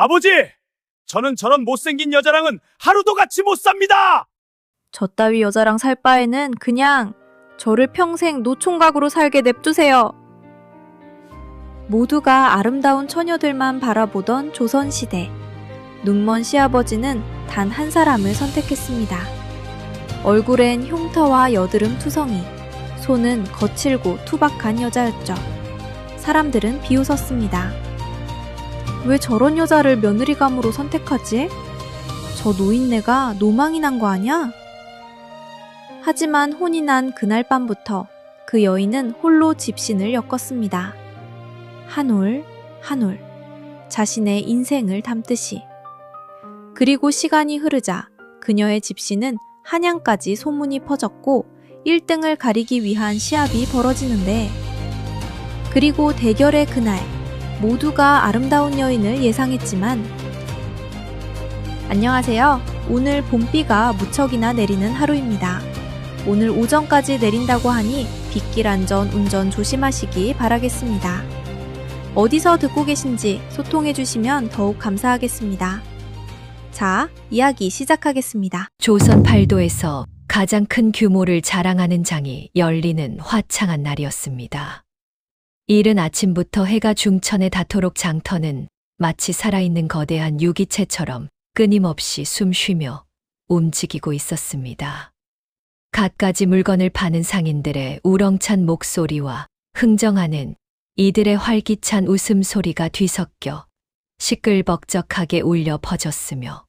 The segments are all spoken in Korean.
아버지! 저는 저런 못생긴 여자랑은 하루도 같이 못 삽니다! 저 따위 여자랑 살 바에는 그냥 저를 평생 노총각으로 살게 냅두세요. 모두가 아름다운 처녀들만 바라보던 조선시대. 눈먼 시아버지는 단 한 사람을 선택했습니다. 얼굴엔 흉터와 여드름 투성이, 손은 거칠고 투박한 여자였죠. 사람들은 비웃었습니다. 왜 저런 여자를 며느리감으로 선택하지? 저 노인네가 노망이 난 거 아냐? 하지만 혼이 난 그날 밤부터 그 여인은 홀로 집신을 엮었습니다. 한 올, 한 올, 자신의 인생을 담듯이. 그리고 시간이 흐르자 그녀의 집신은 한양까지 소문이 퍼졌고 1등을 가리기 위한 시합이 벌어지는데, 그리고 대결의 그날 모두가 아름다운 여인을 예상했지만, 안녕하세요. 오늘 봄비가 무척이나 내리는 하루입니다. 오늘 오전까지 내린다고 하니 빗길 안전 운전 조심하시기 바라겠습니다. 어디서 듣고 계신지 소통해 주시면 더욱 감사하겠습니다. 자, 이야기 시작하겠습니다. 조선 팔도에서 가장 큰 규모를 자랑하는 장이 열리는 화창한 날이었습니다. 이른 아침부터 해가 중천에 닿도록 장터는 마치 살아있는 거대한 유기체처럼 끊임없이 숨쉬며 움직이고 있었습니다. 갖가지 물건을 파는 상인들의 우렁찬 목소리와 흥정하는 이들의 활기찬 웃음소리가 뒤섞여 시끌벅적하게 울려 퍼졌으며,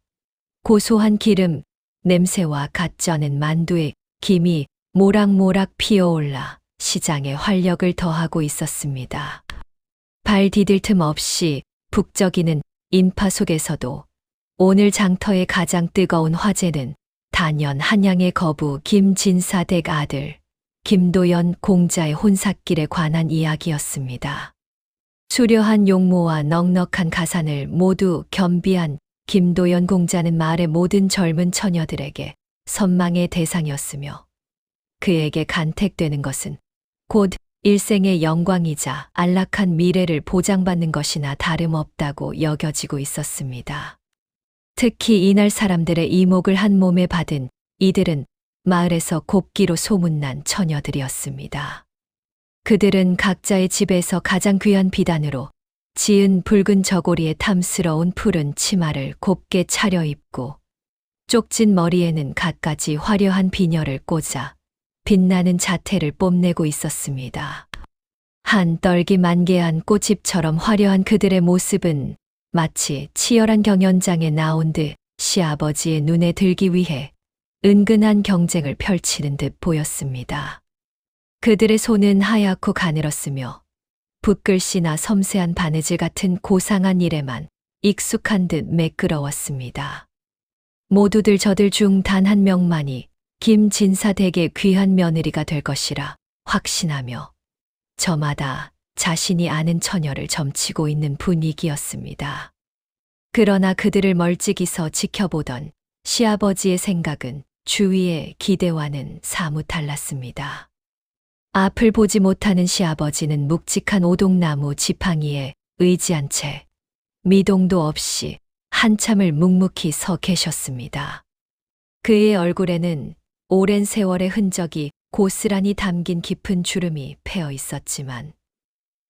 고소한 기름 냄새와 갓 쪄낸 만두의 김이 모락모락 피어올라 시장에 활력을 더하고 있었습니다. 발 디딜 틈 없이 북적이는 인파 속에서도 오늘 장터의 가장 뜨거운 화제는 단연 한양의 거부 김진사댁 아들 김도연 공자의 혼삿길에 관한 이야기였습니다. 수려한 용모와 넉넉한 가산을 모두 겸비한 김도연 공자는 마을의 모든 젊은 처녀들에게 선망의 대상이었으며, 그에게 간택되는 것은 곧 일생의 영광이자 안락한 미래를 보장받는 것이나 다름없다고 여겨지고 있었습니다. 특히 이날 사람들의 이목을 한 몸에 받은 이들은 마을에서 곱기로 소문난 처녀들이었습니다. 그들은 각자의 집에서 가장 귀한 비단으로 지은 붉은 저고리에 탐스러운 푸른 치마를 곱게 차려입고, 쪽진 머리에는 갖가지 화려한 비녀를 꽂아 빛나는 자태를 뽐내고 있었습니다. 한 떨기 만개한 꽃잎처럼 화려한 그들의 모습은 마치 치열한 경연장에 나온 듯 시아버지의 눈에 들기 위해 은근한 경쟁을 펼치는 듯 보였습니다. 그들의 손은 하얗고 가늘었으며 붓글씨나 섬세한 바느질 같은 고상한 일에만 익숙한 듯 매끄러웠습니다. 모두들 저들 중 단 한 명만이 김진사 댁의 귀한 며느리가 될 것이라 확신하며 저마다 자신이 아는 처녀를 점치고 있는 분위기였습니다. 그러나 그들을 멀찍이서 지켜보던 시아버지의 생각은 주위의 기대와는 사뭇 달랐습니다. 앞을 보지 못하는 시아버지는 묵직한 오동나무 지팡이에 의지한 채 미동도 없이 한참을 묵묵히 서 계셨습니다. 그의 얼굴에는 오랜 세월의 흔적이 고스란히 담긴 깊은 주름이 패어 있었지만,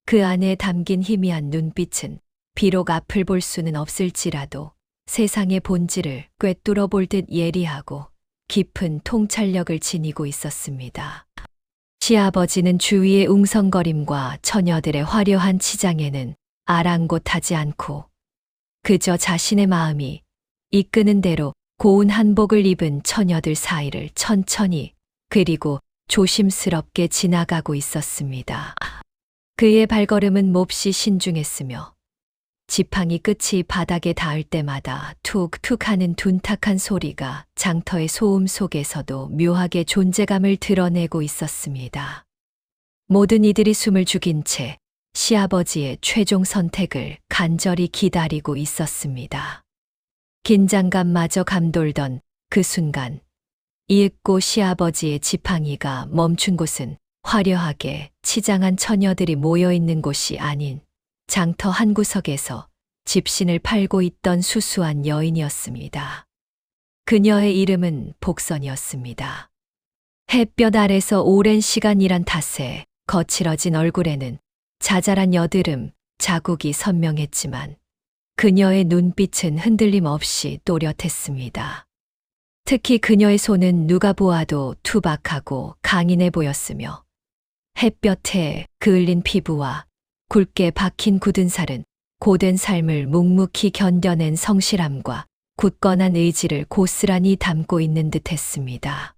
그 안에 담긴 희미한 눈빛은 비록 앞을 볼 수는 없을지라도 세상의 본질을 꿰뚫어 볼 듯 예리하고 깊은 통찰력을 지니고 있었습니다. 시아버지는 주위의 웅성거림과 처녀들의 화려한 치장에는 아랑곳하지 않고 그저 자신의 마음이 이끄는 대로 고운 한복을 입은 처녀들 사이를 천천히 그리고 조심스럽게 지나가고 있었습니다. 그의 발걸음은 몹시 신중했으며 지팡이 끝이 바닥에 닿을 때마다 툭툭 하는 둔탁한 소리가 장터의 소음 속에서도 묘하게 존재감을 드러내고 있었습니다. 모든 이들이 숨을 죽인 채 시아버지의 최종 선택을 간절히 기다리고 있었습니다. 긴장감마저 감돌던 그 순간, 이윽고 시아버지의 지팡이가 멈춘 곳은 화려하게 치장한 처녀들이 모여있는 곳이 아닌 장터 한 구석에서 집신을 팔고 있던 수수한 여인이었습니다. 그녀의 이름은 복선이었습니다. 햇볕 아래서 오랜 시간 일한 탓에 거칠어진 얼굴에는 자잘한 여드름, 자국이 선명했지만 그녀의 눈빛은 흔들림 없이 또렷했습니다. 특히 그녀의 손은 누가 보아도 투박하고 강인해 보였으며 햇볕에 그을린 피부와 굵게 박힌 굳은 살은 고된 삶을 묵묵히 견뎌낸 성실함과 굳건한 의지를 고스란히 담고 있는 듯 했습니다.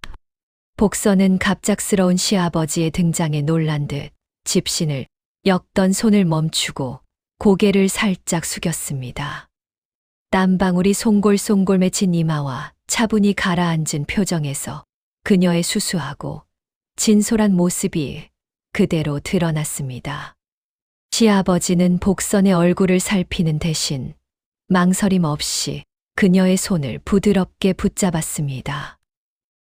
복선은 갑작스러운 시아버지의 등장에 놀란 듯 집신을 엮던 손을 멈추고 고개를 살짝 숙였습니다. 땀방울이 송골송골 맺힌 이마와 차분히 가라앉은 표정에서 그녀의 수수하고 진솔한 모습이 그대로 드러났습니다. 시아버지는 복선의 얼굴을 살피는 대신 망설임 없이 그녀의 손을 부드럽게 붙잡았습니다.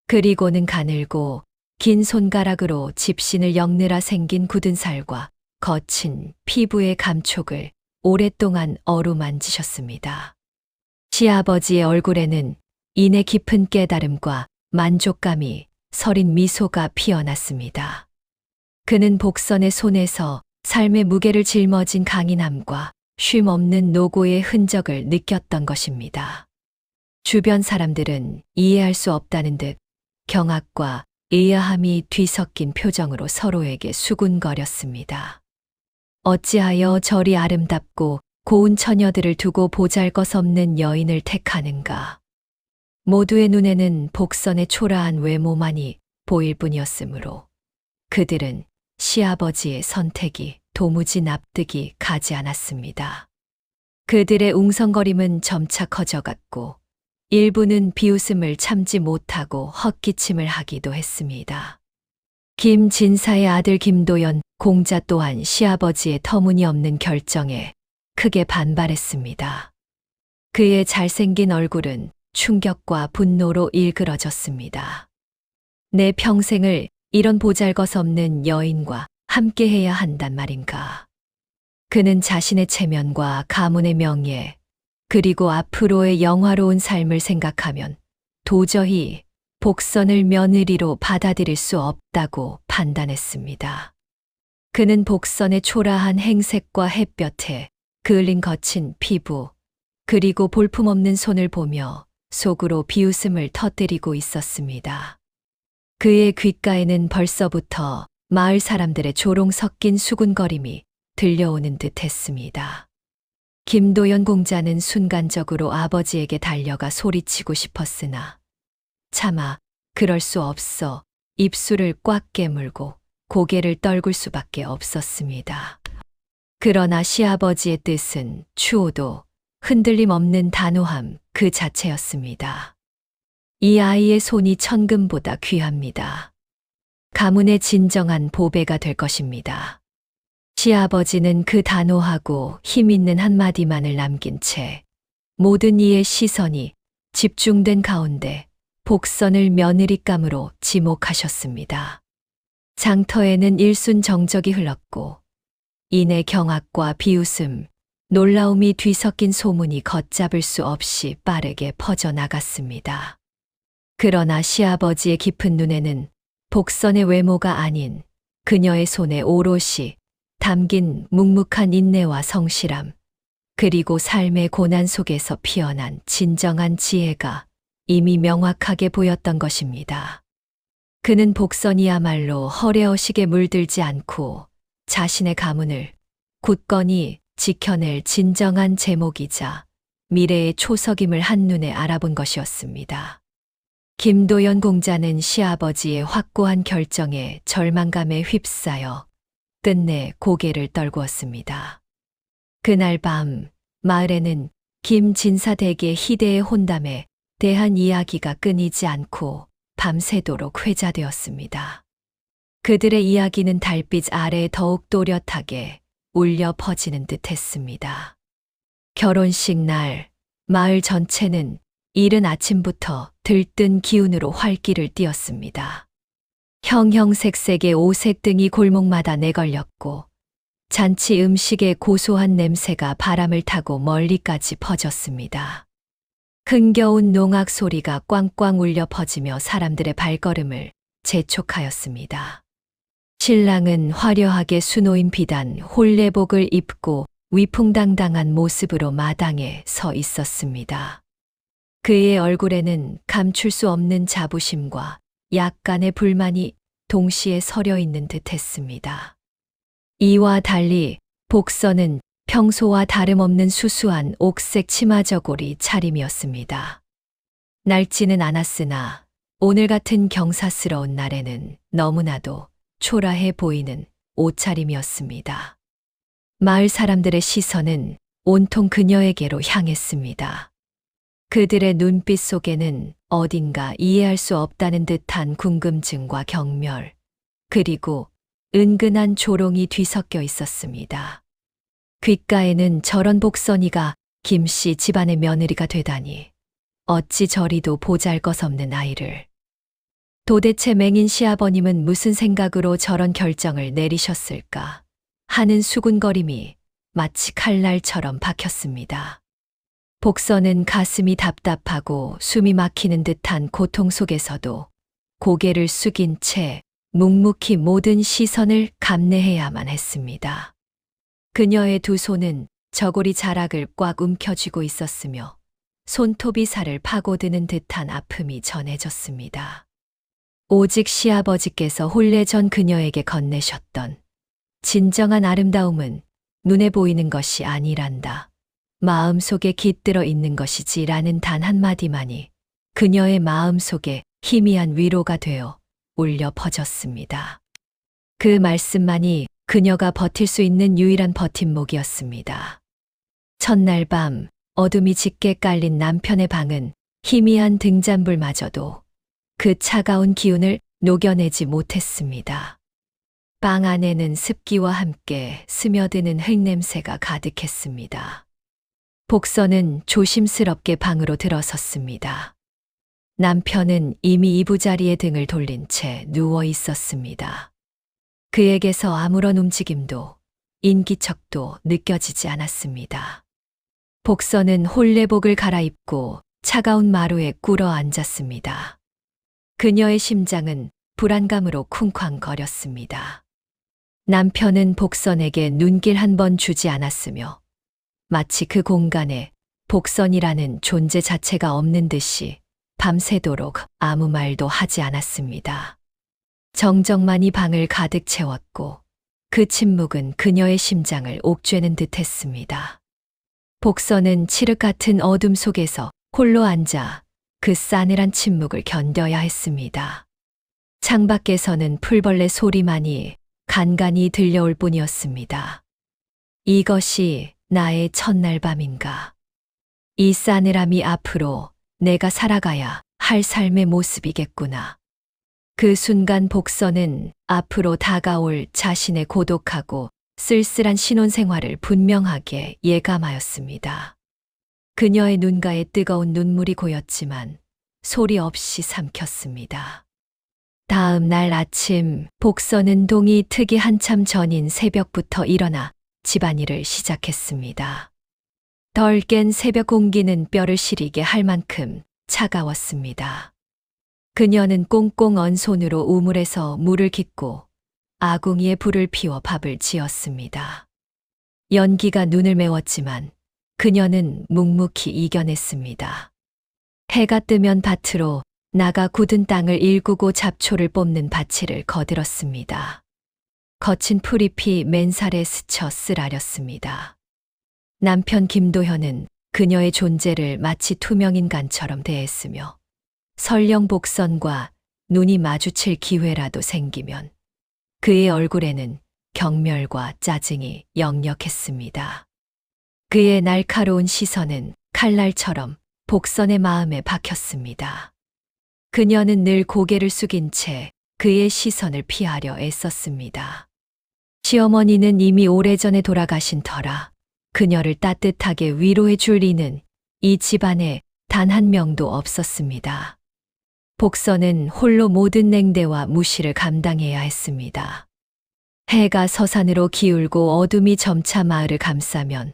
그리고는 가늘고 긴 손가락으로 집신을 엮느라 생긴 굳은 살과 거친 피부의 감촉을 오랫동안 어루만지셨습니다. 시아버지의 얼굴에는 이내 깊은 깨달음과 만족감이 서린 미소가 피어났습니다. 그는 복선의 손에서 삶의 무게를 짊어진 강인함과 쉼없는 노고의 흔적을 느꼈던 것입니다. 주변 사람들은 이해할 수 없다는 듯 경악과 의아함이 뒤섞인 표정으로 서로에게 수군거렸습니다. 어찌하여 저리 아름답고 고운 처녀들을 두고 보잘것없는 여인을 택하는가. 모두의 눈에는 복선의 초라한 외모만이 보일 뿐이었으므로 그들은 시아버지의 선택이 도무지 납득이 가지 않았습니다. 그들의 웅성거림은 점차 커져갔고 일부는 비웃음을 참지 못하고 헛기침을 하기도 했습니다. 김진사의 아들 김도연 공자 또한 시아버지의 터무니없는 결정에 크게 반발했습니다. 그의 잘생긴 얼굴은 충격과 분노로 일그러졌습니다. 내 평생을 이런 보잘것없는 여인과 함께해야 한단 말인가. 그는 자신의 체면과 가문의 명예, 그리고 앞으로의 영화로운 삶을 생각하면 도저히 복선을 며느리로 받아들일 수 없다고 판단했습니다. 그는 복선의 초라한 행색과 햇볕에 그을린 거친 피부, 그리고 볼품없는 손을 보며 속으로 비웃음을 터뜨리고 있었습니다. 그의 귓가에는 벌써부터 마을 사람들의 조롱 섞인 수군거림이 들려오는 듯 했습니다. 김도연 공자는 순간적으로 아버지에게 달려가 소리치고 싶었으나 차마 그럴 수 없어 입술을 꽉 깨물고 고개를 떨굴 수밖에 없었습니다. 그러나 시아버지의 뜻은 추호도 흔들림 없는 단호함 그 자체였습니다. 이 아이의 손이 천금보다 귀합니다. 가문의 진정한 보배가 될 것입니다. 시아버지는 그 단호하고 힘있는 한마디만을 남긴 채 모든 이의 시선이 집중된 가운데 복선을 며느리감으로 지목하셨습니다. 장터에는 일순 정적이 흘렀고 이내 경악과 비웃음, 놀라움이 뒤섞인 소문이 걷잡을 수 없이 빠르게 퍼져나갔습니다. 그러나 시아버지의 깊은 눈에는 복선의 외모가 아닌 그녀의 손에 오롯이 담긴 묵묵한 인내와 성실함, 그리고 삶의 고난 속에서 피어난 진정한 지혜가 이미 명확하게 보였던 것입니다. 그는 복선이야말로 허례허식에 물들지 않고 자신의 가문을 굳건히 지켜낼 진정한 제목이자 미래의 초석임을 한눈에 알아본 것이었습니다. 김도연 공자는 시아버지의 확고한 결정에 절망감에 휩싸여 끝내 고개를 떨구었습니다. 그날 밤 마을에는 김진사 댁의 희대의 혼담에 대한 이야기가 끊이지 않고 밤새도록 회자되었습니다. 그들의 이야기는 달빛 아래 더욱 또렷하게 울려 퍼지는 듯 했습니다. 결혼식 날 마을 전체는 이른 아침부터 들뜬 기운으로 활기를 띠었습니다. 형형색색의 오색 등이 골목마다 내걸렸고 잔치 음식의 고소한 냄새가 바람을 타고 멀리까지 퍼졌습니다. 흥겨운 농악 소리가 꽝꽝 울려 퍼지며 사람들의 발걸음을 재촉하였습니다. 신랑은 화려하게 수놓인 비단 홀레복을 입고 위풍당당한 모습으로 마당에 서 있었습니다. 그의 얼굴에는 감출 수 없는 자부심과 약간의 불만이 동시에 서려 있는 듯 했습니다. 이와 달리 복선은 평소와 다름없는 수수한 옥색 치마 저고리 차림이었습니다. 낡지는 않았으나 오늘 같은 경사스러운 날에는 너무나도 초라해 보이는 옷차림이었습니다. 마을 사람들의 시선은 온통 그녀에게로 향했습니다. 그들의 눈빛 속에는 어딘가 이해할 수 없다는 듯한 궁금증과 경멸, 그리고 은근한 조롱이 뒤섞여 있었습니다. 귓가에는 저런 복선이가 김씨 집안의 며느리가 되다니 어찌 저리도 보잘것없는 아이를. 도대체 맹인 시아버님은 무슨 생각으로 저런 결정을 내리셨을까 하는 수군거림이 마치 칼날처럼 박혔습니다. 복선은 가슴이 답답하고 숨이 막히는 듯한 고통 속에서도 고개를 숙인 채 묵묵히 모든 시선을 감내해야만 했습니다. 그녀의 두 손은 저고리 자락을 꽉 움켜쥐고 있었으며 손톱이 살을 파고드는 듯한 아픔이 전해졌습니다. 오직 시아버지께서 혼례 전 그녀에게 건네셨던 진정한 아름다움은 눈에 보이는 것이 아니란다. 마음속에 깃들어 있는 것이지라는 단 한마디만이 그녀의 마음속에 희미한 위로가 되어 울려 퍼졌습니다. 그 말씀만이 그녀가 버틸 수 있는 유일한 버팀목이었습니다. 첫날 밤 어둠이 짙게 깔린 남편의 방은 희미한 등잔불마저도 그 차가운 기운을 녹여내지 못했습니다. 방 안에는 습기와 함께 스며드는 흙냄새가 가득했습니다. 복선은 조심스럽게 방으로 들어섰습니다. 남편은 이미 이부자리에 등을 돌린 채 누워 있었습니다. 그에게서 아무런 움직임도 인기척도 느껴지지 않았습니다. 복선은 홀레복을 갈아입고 차가운 마루에 꿇어 앉았습니다. 그녀의 심장은 불안감으로 쿵쾅거렸습니다. 남편은 복선에게 눈길 한 번 주지 않았으며 마치 그 공간에 복선이라는 존재 자체가 없는 듯이 밤새도록 아무 말도 하지 않았습니다. 정적만이 방을 가득 채웠고 그 침묵은 그녀의 심장을 옥죄는 듯했습니다. 복선은 칠흑 같은 어둠 속에서 홀로 앉아 그 싸늘한 침묵을 견뎌야 했습니다. 창밖에서는 풀벌레 소리만이 간간히 들려올 뿐이었습니다. 이것이 나의 첫날 밤인가? 이 싸늘함이 앞으로 내가 살아가야 할 삶의 모습이겠구나. 그 순간 복선은 앞으로 다가올 자신의 고독하고 쓸쓸한 신혼생활을 분명하게 예감하였습니다. 그녀의 눈가에 뜨거운 눈물이 고였지만 소리 없이 삼켰습니다. 다음 날 아침 복선은 동이 트기 한참 전인 새벽부터 일어나 집안일을 시작했습니다. 덜 깬 새벽 공기는 뼈를 시리게 할 만큼 차가웠습니다. 그녀는 꽁꽁 언 손으로 우물에서 물을 깃고 아궁이에 불을 피워 밥을 지었습니다. 연기가 눈을 메웠지만 그녀는 묵묵히 이겨냈습니다. 해가 뜨면 밭으로 나가 굳은 땅을 일구고 잡초를 뽑는 바치를 거들었습니다. 거친 풀잎이 맨살에 스쳐 쓰라렸습니다. 남편 김도현은 그녀의 존재를 마치 투명인간처럼 대했으며 설령 복선과 눈이 마주칠 기회라도 생기면 그의 얼굴에는 경멸과 짜증이 역력했습니다. 그의 날카로운 시선은 칼날처럼 복선의 마음에 박혔습니다. 그녀는 늘 고개를 숙인 채 그의 시선을 피하려 애썼습니다. 시어머니는 이미 오래전에 돌아가신 터라 그녀를 따뜻하게 위로해 줄 이는 이 집안에 단 한 명도 없었습니다. 복선은 홀로 모든 냉대와 무시를 감당해야 했습니다. 해가 서산으로 기울고 어둠이 점차 마을을 감싸면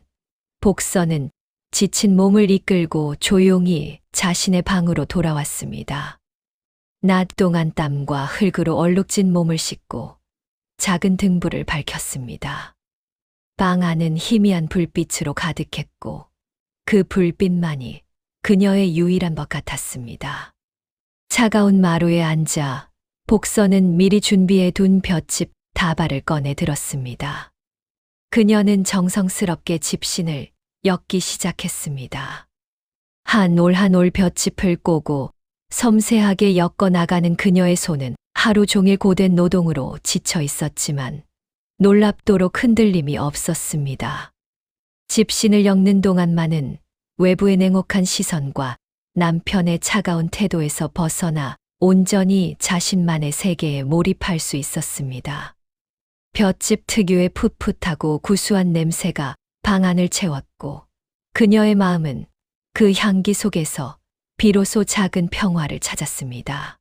복선은 지친 몸을 이끌고 조용히 자신의 방으로 돌아왔습니다. 낮 동안 땀과 흙으로 얼룩진 몸을 씻고 작은 등불을 밝혔습니다. 방 안은 희미한 불빛으로 가득했고 그 불빛만이 그녀의 유일한 것 같았습니다. 차가운 마루에 앉아 복선은 미리 준비해 둔 볏짚 다발을 꺼내 들었습니다. 그녀는 정성스럽게 집신을 엮기 시작했습니다. 한 올 한 올 볏짚을 꼬고 섬세하게 엮어 나가는 그녀의 손은 하루 종일 고된 노동으로 지쳐 있었지만 놀랍도록 흔들림이 없었습니다. 집신을 엮는 동안만은 외부의 냉혹한 시선과 남편의 차가운 태도에서 벗어나 온전히 자신만의 세계에 몰입할 수 있었습니다. 볏짚 특유의 풋풋하고 구수한 냄새가 방 안을 채웠고 그녀의 마음은 그 향기 속에서 비로소 작은 평화를 찾았습니다.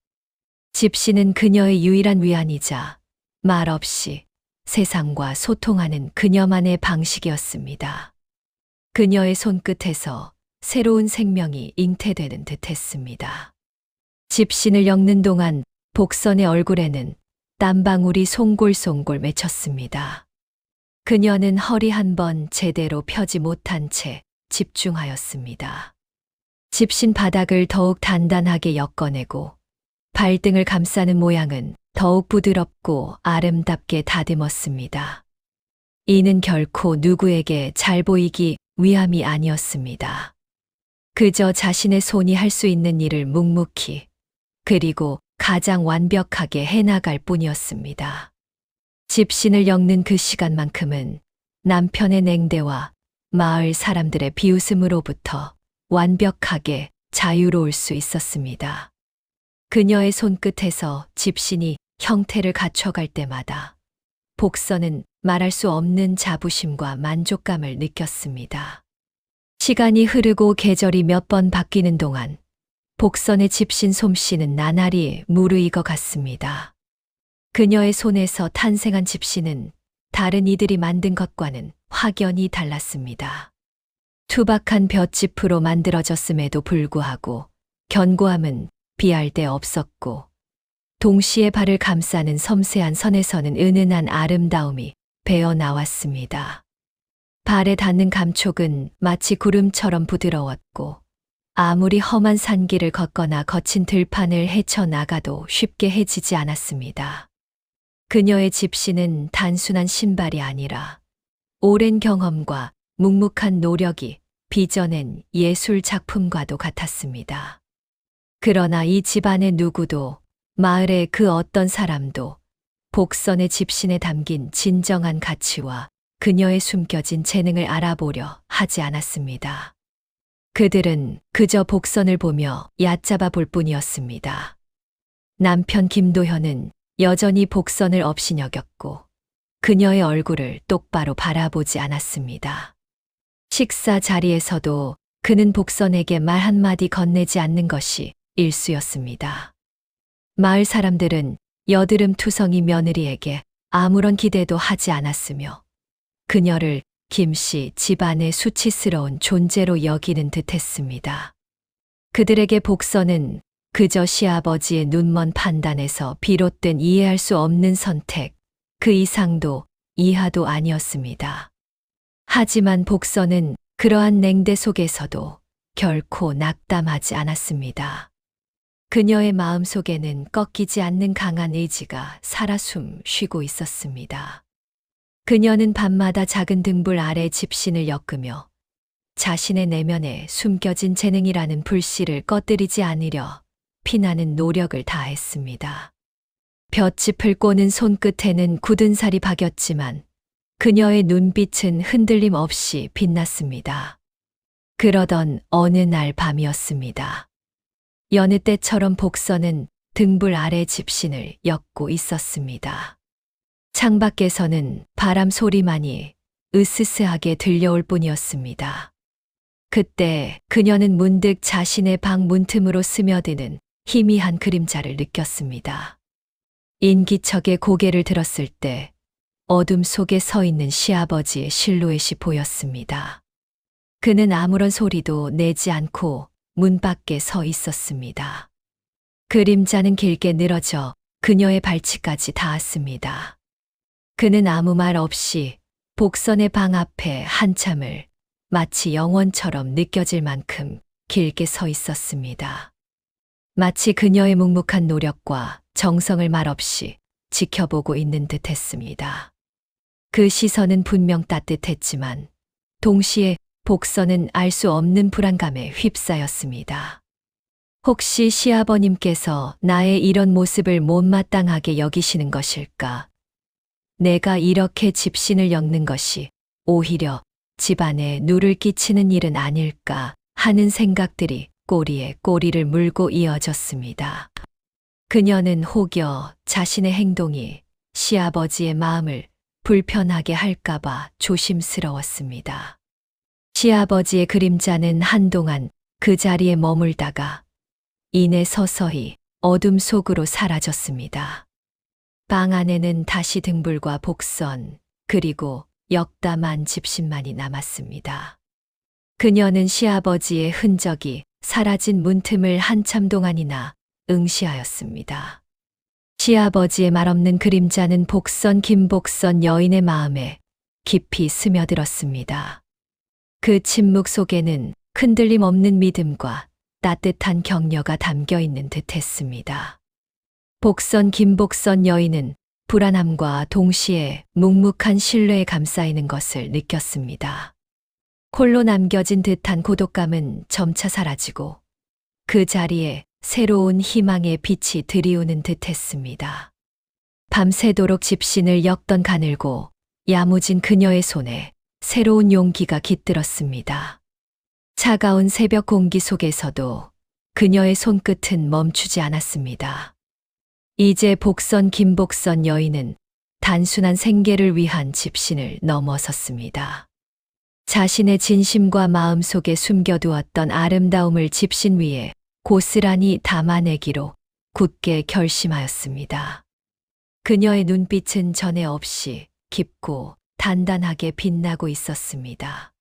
집신은 그녀의 유일한 위안이자 말없이 세상과 소통하는 그녀만의 방식이었습니다. 그녀의 손끝에서 새로운 생명이 잉태되는 듯 했습니다. 집신을 엮는 동안 복선의 얼굴에는 땀방울이 송골송골 맺혔습니다. 그녀는 허리 한 번 제대로 펴지 못한 채 집중하였습니다. 집신 바닥을 더욱 단단하게 엮어내고 발등을 감싸는 모양은 더욱 부드럽고 아름답게 다듬었습니다. 이는 결코 누구에게 잘 보이기 위함이 아니었습니다. 그저 자신의 손이 할 수 있는 일을 묵묵히 그리고 가장 완벽하게 해나갈 뿐이었습니다. 집신을 엮는 그 시간만큼은 남편의 냉대와 마을 사람들의 비웃음으로부터 완벽하게 자유로울 수 있었습니다. 그녀의 손끝에서 집신이 형태를 갖춰갈 때마다 복선은 말할 수 없는 자부심과 만족감을 느꼈습니다. 시간이 흐르고 계절이 몇 번 바뀌는 동안 복선의 집신 솜씨는 나날이 무르익어 갔습니다. 그녀의 손에서 탄생한 집신은 다른 이들이 만든 것과는 확연히 달랐습니다. 투박한 볏짚으로 만들어졌음에도 불구하고 견고함은 비할 데 없었고 동시에 발을 감싸는 섬세한 선에서는 은은한 아름다움이 배어 나왔습니다. 발에 닿는 감촉은 마치 구름처럼 부드러웠고 아무리 험한 산길을 걷거나 거친 들판을 헤쳐나가도 쉽게 해지지 않았습니다. 그녀의 집신은 단순한 신발이 아니라 오랜 경험과 묵묵한 노력이 빚어낸 예술 작품과도 같았습니다. 그러나 이 집안의 누구도 마을의 그 어떤 사람도 복선의 집신에 담긴 진정한 가치와 그녀의 숨겨진 재능을 알아보려 하지 않았습니다. 그들은 그저 복선을 보며 얕잡아 볼 뿐이었습니다. 남편 김도현은 여전히 복선을 업신여겼고 그녀의 얼굴을 똑바로 바라보지 않았습니다. 식사 자리에서도 그는 복선에게 말 한마디 건네지 않는 것이 일쑤였습니다. 마을 사람들은 여드름 투성이 며느리에게 아무런 기대도 하지 않았으며 그녀를 김씨 집안의 수치스러운 존재로 여기는 듯했습니다. 그들에게 복선은 그저 시아버지의 눈먼 판단에서 비롯된 이해할 수 없는 선택, 그 이상도 이하도 아니었습니다. 하지만 복선은 그러한 냉대 속에서도 결코 낙담하지 않았습니다. 그녀의 마음 속에는 꺾이지 않는 강한 의지가 살아 숨 쉬고 있었습니다. 그녀는 밤마다 작은 등불 아래 집신을 엮으며 자신의 내면에 숨겨진 재능이라는 불씨를 꺼뜨리지 않으려 피나는 노력을 다했습니다. 볏짚을 꼬는 손끝에는 굳은 살이 박였지만 그녀의 눈빛은 흔들림 없이 빛났습니다. 그러던 어느 날 밤이었습니다. 여느 때처럼 복선은 등불 아래 집신을 엮고 있었습니다. 창밖에서는 바람 소리만이 으스스하게 들려올 뿐이었습니다. 그때 그녀는 문득 자신의 방 문틈으로 스며드는 희미한 그림자를 느꼈습니다. 인기척에 고개를 들었을 때 어둠 속에 서 있는 시아버지의 실루엣이 보였습니다. 그는 아무런 소리도 내지 않고 문 밖에 서 있었습니다. 그림자는 길게 늘어져 그녀의 발치까지 닿았습니다. 그는 아무 말 없이 복선의 방 앞에 한참을 마치 영원처럼 느껴질 만큼 길게 서 있었습니다. 마치 그녀의 묵묵한 노력과 정성을 말없이 지켜보고 있는 듯 했습니다. 그 시선은 분명 따뜻했지만 동시에 복선은 알 수 없는 불안감에 휩싸였습니다. 혹시 시아버님께서 나의 이런 모습을 못마땅하게 여기시는 것일까? 내가 이렇게 집신을 엮는 것이 오히려 집안에 누를 끼치는 일은 아닐까 하는 생각들이 꼬리에 꼬리를 물고 이어졌습니다. 그녀는 혹여 자신의 행동이 시아버지의 마음을 불편하게 할까봐 조심스러웠습니다. 시아버지의 그림자는 한동안 그 자리에 머물다가 이내 서서히 어둠 속으로 사라졌습니다. 방 안에는 다시 등불과 복선, 그리고 역담한 집신만이 남았습니다. 그녀는 시아버지의 흔적이 사라진 문틈을 한참 동안이나 응시하였습니다. 시아버지의 말없는 그림자는 복선 김복선 여인의 마음에 깊이 스며들었습니다. 그 침묵 속에는 흔들림 없는 믿음과 따뜻한 격려가 담겨 있는 듯했습니다. 복선 김복선 여인은 불안함과 동시에 묵묵한 신뢰에 감싸이는 것을 느꼈습니다. 홀로 남겨진 듯한 고독감은 점차 사라지고 그 자리에 새로운 희망의 빛이 드리우는 듯했습니다. 밤새도록 집신을 엮던 가늘고 야무진 그녀의 손에 새로운 용기가 깃들었습니다. 차가운 새벽 공기 속에서도 그녀의 손끝은 멈추지 않았습니다. 이제 복선 김복선 여인은 단순한 생계를 위한 집신을 넘어섰습니다. 자신의 진심과 마음 속에 숨겨두었던 아름다움을 집신 위에 고스란히 담아내기로 굳게 결심하였습니다. 그녀의 눈빛은 전에 없이 깊고 단단하게 빛나고 있었습니다.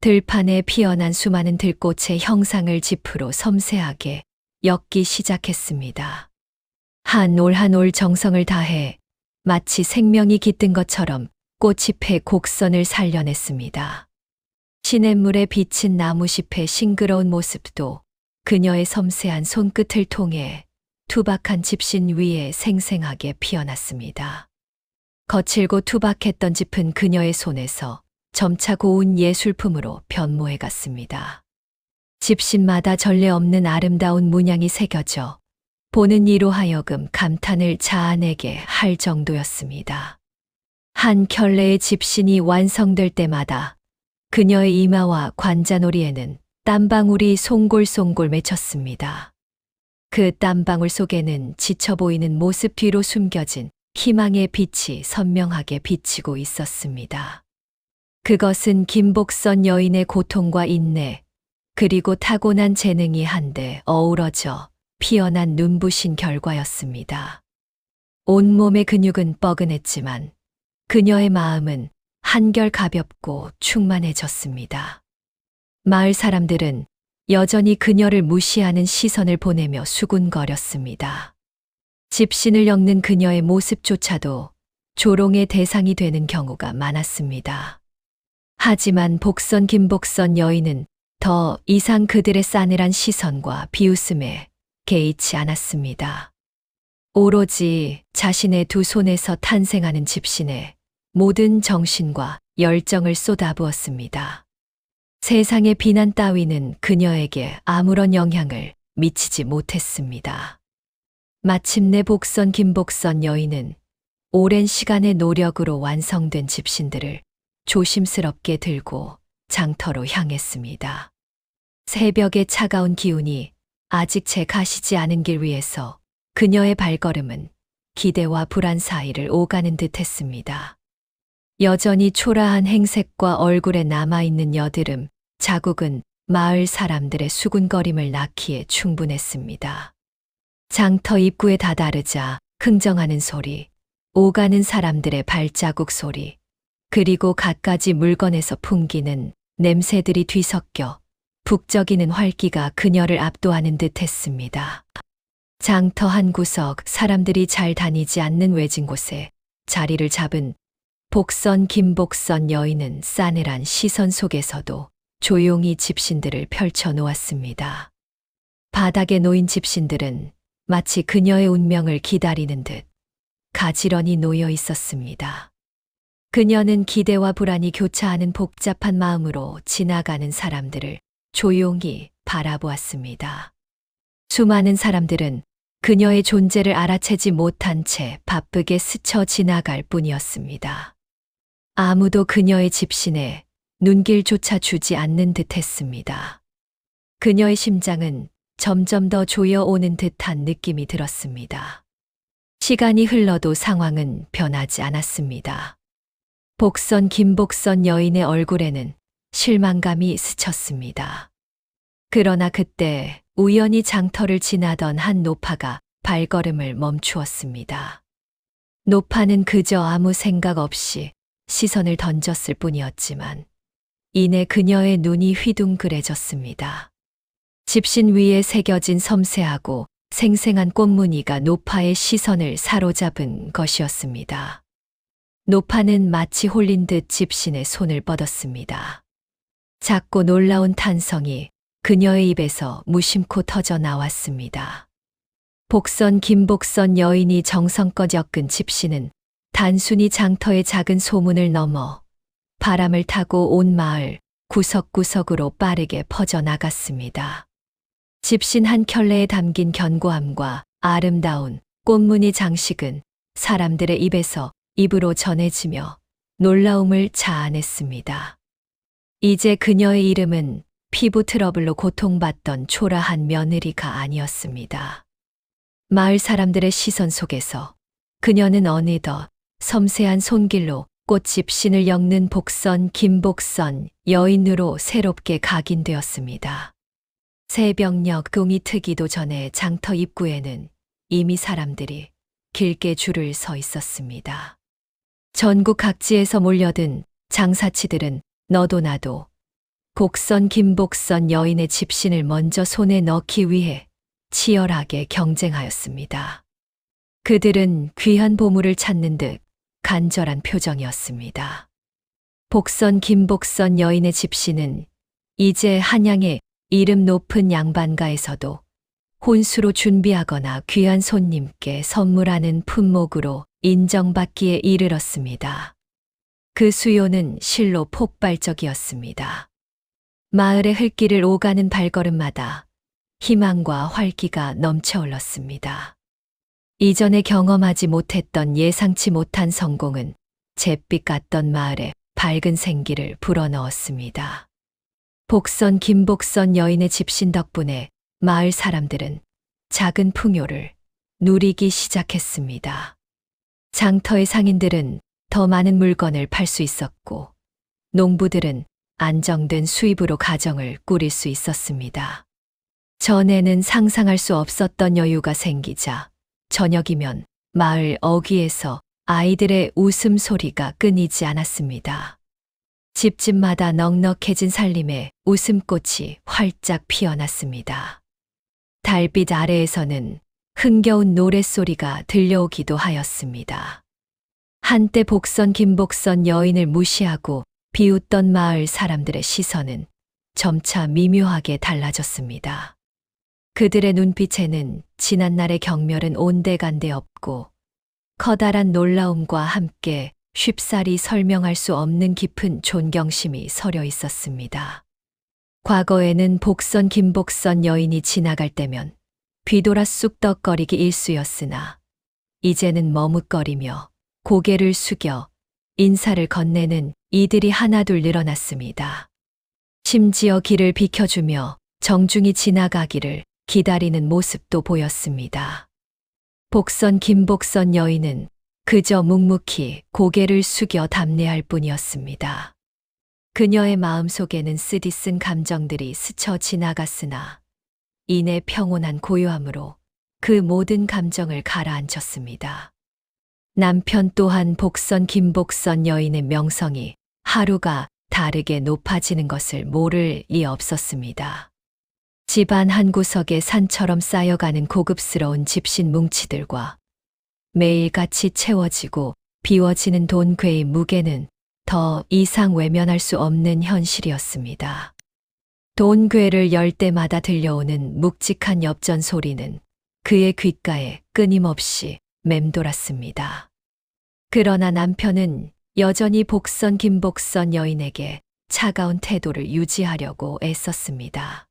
들판에 피어난 수많은 들꽃의 형상을 지프로 섬세하게 엮기 시작했습니다. 한 올 한 올 정성을 다해 마치 생명이 깃든 것처럼 꽃잎의 곡선을 살려냈습니다. 시냇물에 비친 나무잎의 싱그러운 모습도 그녀의 섬세한 손끝을 통해 투박한 집신 위에 생생하게 피어났습니다. 거칠고 투박했던 짚은 그녀의 손에서 점차 고운 예술품으로 변모해 갔습니다. 집신마다 전례 없는 아름다운 문양이 새겨져 보는 이로 하여금 감탄을 자아내게 할 정도였습니다. 한 켤레의 집신이 완성될 때마다 그녀의 이마와 관자놀이에는 땀방울이 송골송골 맺혔습니다. 그 땀방울 속에는 지쳐 보이는 모습 뒤로 숨겨진 희망의 빛이 선명하게 비치고 있었습니다. 그것은 김복선 여인의 고통과 인내, 그리고 타고난 재능이 한데 어우러져 피어난 눈부신 결과였습니다. 온몸의 근육은 뻐근했지만 그녀의 마음은 한결 가볍고 충만해졌습니다. 마을 사람들은 여전히 그녀를 무시하는 시선을 보내며 수군거렸습니다. 집신을 엮는 그녀의 모습조차도 조롱의 대상이 되는 경우가 많았습니다. 하지만 복선 김복선 여인은 더 이상 그들의 싸늘한 시선과 비웃음에 개의치 않았습니다. 오로지 자신의 두 손에서 탄생하는 집신에 모든 정신과 열정을 쏟아부었습니다. 세상의 비난 따위는 그녀에게 아무런 영향을 미치지 못했습니다. 마침내 복선 김복선 여인은 오랜 시간의 노력으로 완성된 집신들을 조심스럽게 들고 장터로 향했습니다. 새벽의 차가운 기운이 아직 채 가시지 않은 길 위에서 그녀의 발걸음은 기대와 불안 사이를 오가는 듯 했습니다. 여전히 초라한 행색과 얼굴에 남아있는 여드름, 자국은 마을 사람들의 수군거림을 낳기에 충분했습니다. 장터 입구에 다다르자 흥정하는 소리, 오가는 사람들의 발자국 소리, 그리고 갖가지 물건에서 풍기는 냄새들이 뒤섞여 북적이는 활기가 그녀를 압도하는 듯 했습니다. 장터 한 구석, 사람들이 잘 다니지 않는 외진 곳에 자리를 잡은 복선 김복선 여인은 싸늘한 시선 속에서도 조용히 집신들을 펼쳐 놓았습니다. 바닥에 놓인 집신들은 마치 그녀의 운명을 기다리는 듯 가지런히 놓여 있었습니다. 그녀는 기대와 불안이 교차하는 복잡한 마음으로 지나가는 사람들을 조용히 바라보았습니다. 수많은 사람들은 그녀의 존재를 알아채지 못한 채 바쁘게 스쳐 지나갈 뿐이었습니다. 아무도 그녀의 집신에 눈길조차 주지 않는 듯 했습니다. 그녀의 심장은 점점 더 조여오는 듯한 느낌이 들었습니다. 시간이 흘러도 상황은 변하지 않았습니다. 복선 김복선 여인의 얼굴에는 실망감이 스쳤습니다. 그러나 그때 우연히 장터를 지나던 한 노파가 발걸음을 멈추었습니다. 노파는 그저 아무 생각 없이 시선을 던졌을 뿐이었지만 이내 그녀의 눈이 휘둥그레졌습니다. 집신 위에 새겨진 섬세하고 생생한 꽃무늬가 노파의 시선을 사로잡은 것이었습니다. 노파는 마치 홀린 듯 집신의 손을 뻗었습니다. 작고 놀라운 탄성이 그녀의 입에서 무심코 터져 나왔습니다. 복선 김복선 여인이 정성껏 엮은 집신은 단순히 장터의 작은 소문을 넘어 바람을 타고 온 마을 구석구석으로 빠르게 퍼져나갔습니다. 집신 한 켤레에 담긴 견고함과 아름다운 꽃무늬 장식은 사람들의 입에서 입으로 전해지며 놀라움을 자아냈습니다. 이제 그녀의 이름은 피부 트러블로 고통받던 초라한 며느리가 아니었습니다. 마을 사람들의 시선 속에서 그녀는 어느덧 섬세한 손길로 꽃집신을 엮는 복선 김복선 여인으로 새롭게 각인되었습니다. 새벽녘 동이 트기도 전에 장터 입구에는 이미 사람들이 길게 줄을 서 있었습니다. 전국 각지에서 몰려든 장사치들은 너도 나도 복선 김복선 여인의 집신을 먼저 손에 넣기 위해 치열하게 경쟁하였습니다. 그들은 귀한 보물을 찾는 듯 간절한 표정이었습니다. 복선 김복선 여인의 집신은 이제 한양의 이름 높은 양반가에서도 혼수로 준비하거나 귀한 손님께 선물하는 품목으로 인정받기에 이르렀습니다. 그 수요는 실로 폭발적이었습니다. 마을의 흙길을 오가는 발걸음마다 희망과 활기가 넘쳐 흘렀습니다. 이전에 경험하지 못했던 예상치 못한 성공은 잿빛 같던 마을에 밝은 생기를 불어넣었습니다. 복선 김복선 여인의 집신 덕분에 마을 사람들은 작은 풍요를 누리기 시작했습니다. 장터의 상인들은 더 많은 물건을 팔 수 있었고 농부들은 안정된 수입으로 가정을 꾸릴 수 있었습니다. 전에는 상상할 수 없었던 여유가 생기자 저녁이면 마을 어귀에서 아이들의 웃음소리가 끊이지 않았습니다. 집집마다 넉넉해진 살림에 웃음꽃이 활짝 피어났습니다. 달빛 아래에서는 흥겨운 노랫소리가 들려오기도 하였습니다. 한때 복선 김복선 여인을 무시하고 비웃던 마을 사람들의 시선은 점차 미묘하게 달라졌습니다. 그들의 눈빛에는 지난날의 경멸은 온데간데 없고 커다란 놀라움과 함께 쉽사리 설명할 수 없는 깊은 존경심이 서려 있었습니다. 과거에는 복선 김복선 여인이 지나갈 때면 뒤돌아 쑥덕거리기 일쑤였으나 이제는 머뭇거리며 고개를 숙여 인사를 건네는 이들이 하나둘 늘어났습니다. 심지어 길을 비켜주며 정중히 지나가기를 기다리는 모습도 보였습니다. 복선 김복선 여인은 그저 묵묵히 고개를 숙여 담례할 뿐이었습니다. 그녀의 마음속에는 쓰디쓴 감정들이 스쳐 지나갔으나 이내 평온한 고요함으로 그 모든 감정을 가라앉혔습니다. 남편 또한 복선 김복선 여인의 명성이 하루가 다르게 높아지는 것을 모를 리 없었습니다. 집안 한 구석에 산처럼 쌓여가는 고급스러운 집신 뭉치들과 매일같이 채워지고 비워지는 돈괴의 무게는 더 이상 외면할 수 없는 현실이었습니다. 돈괴를 열 때마다 들려오는 묵직한 엽전 소리는 그의 귓가에 끊임없이 맴돌았습니다. 그러나 남편은 여전히 복선 김복선 여인에게 차가운 태도를 유지하려고 애썼습니다.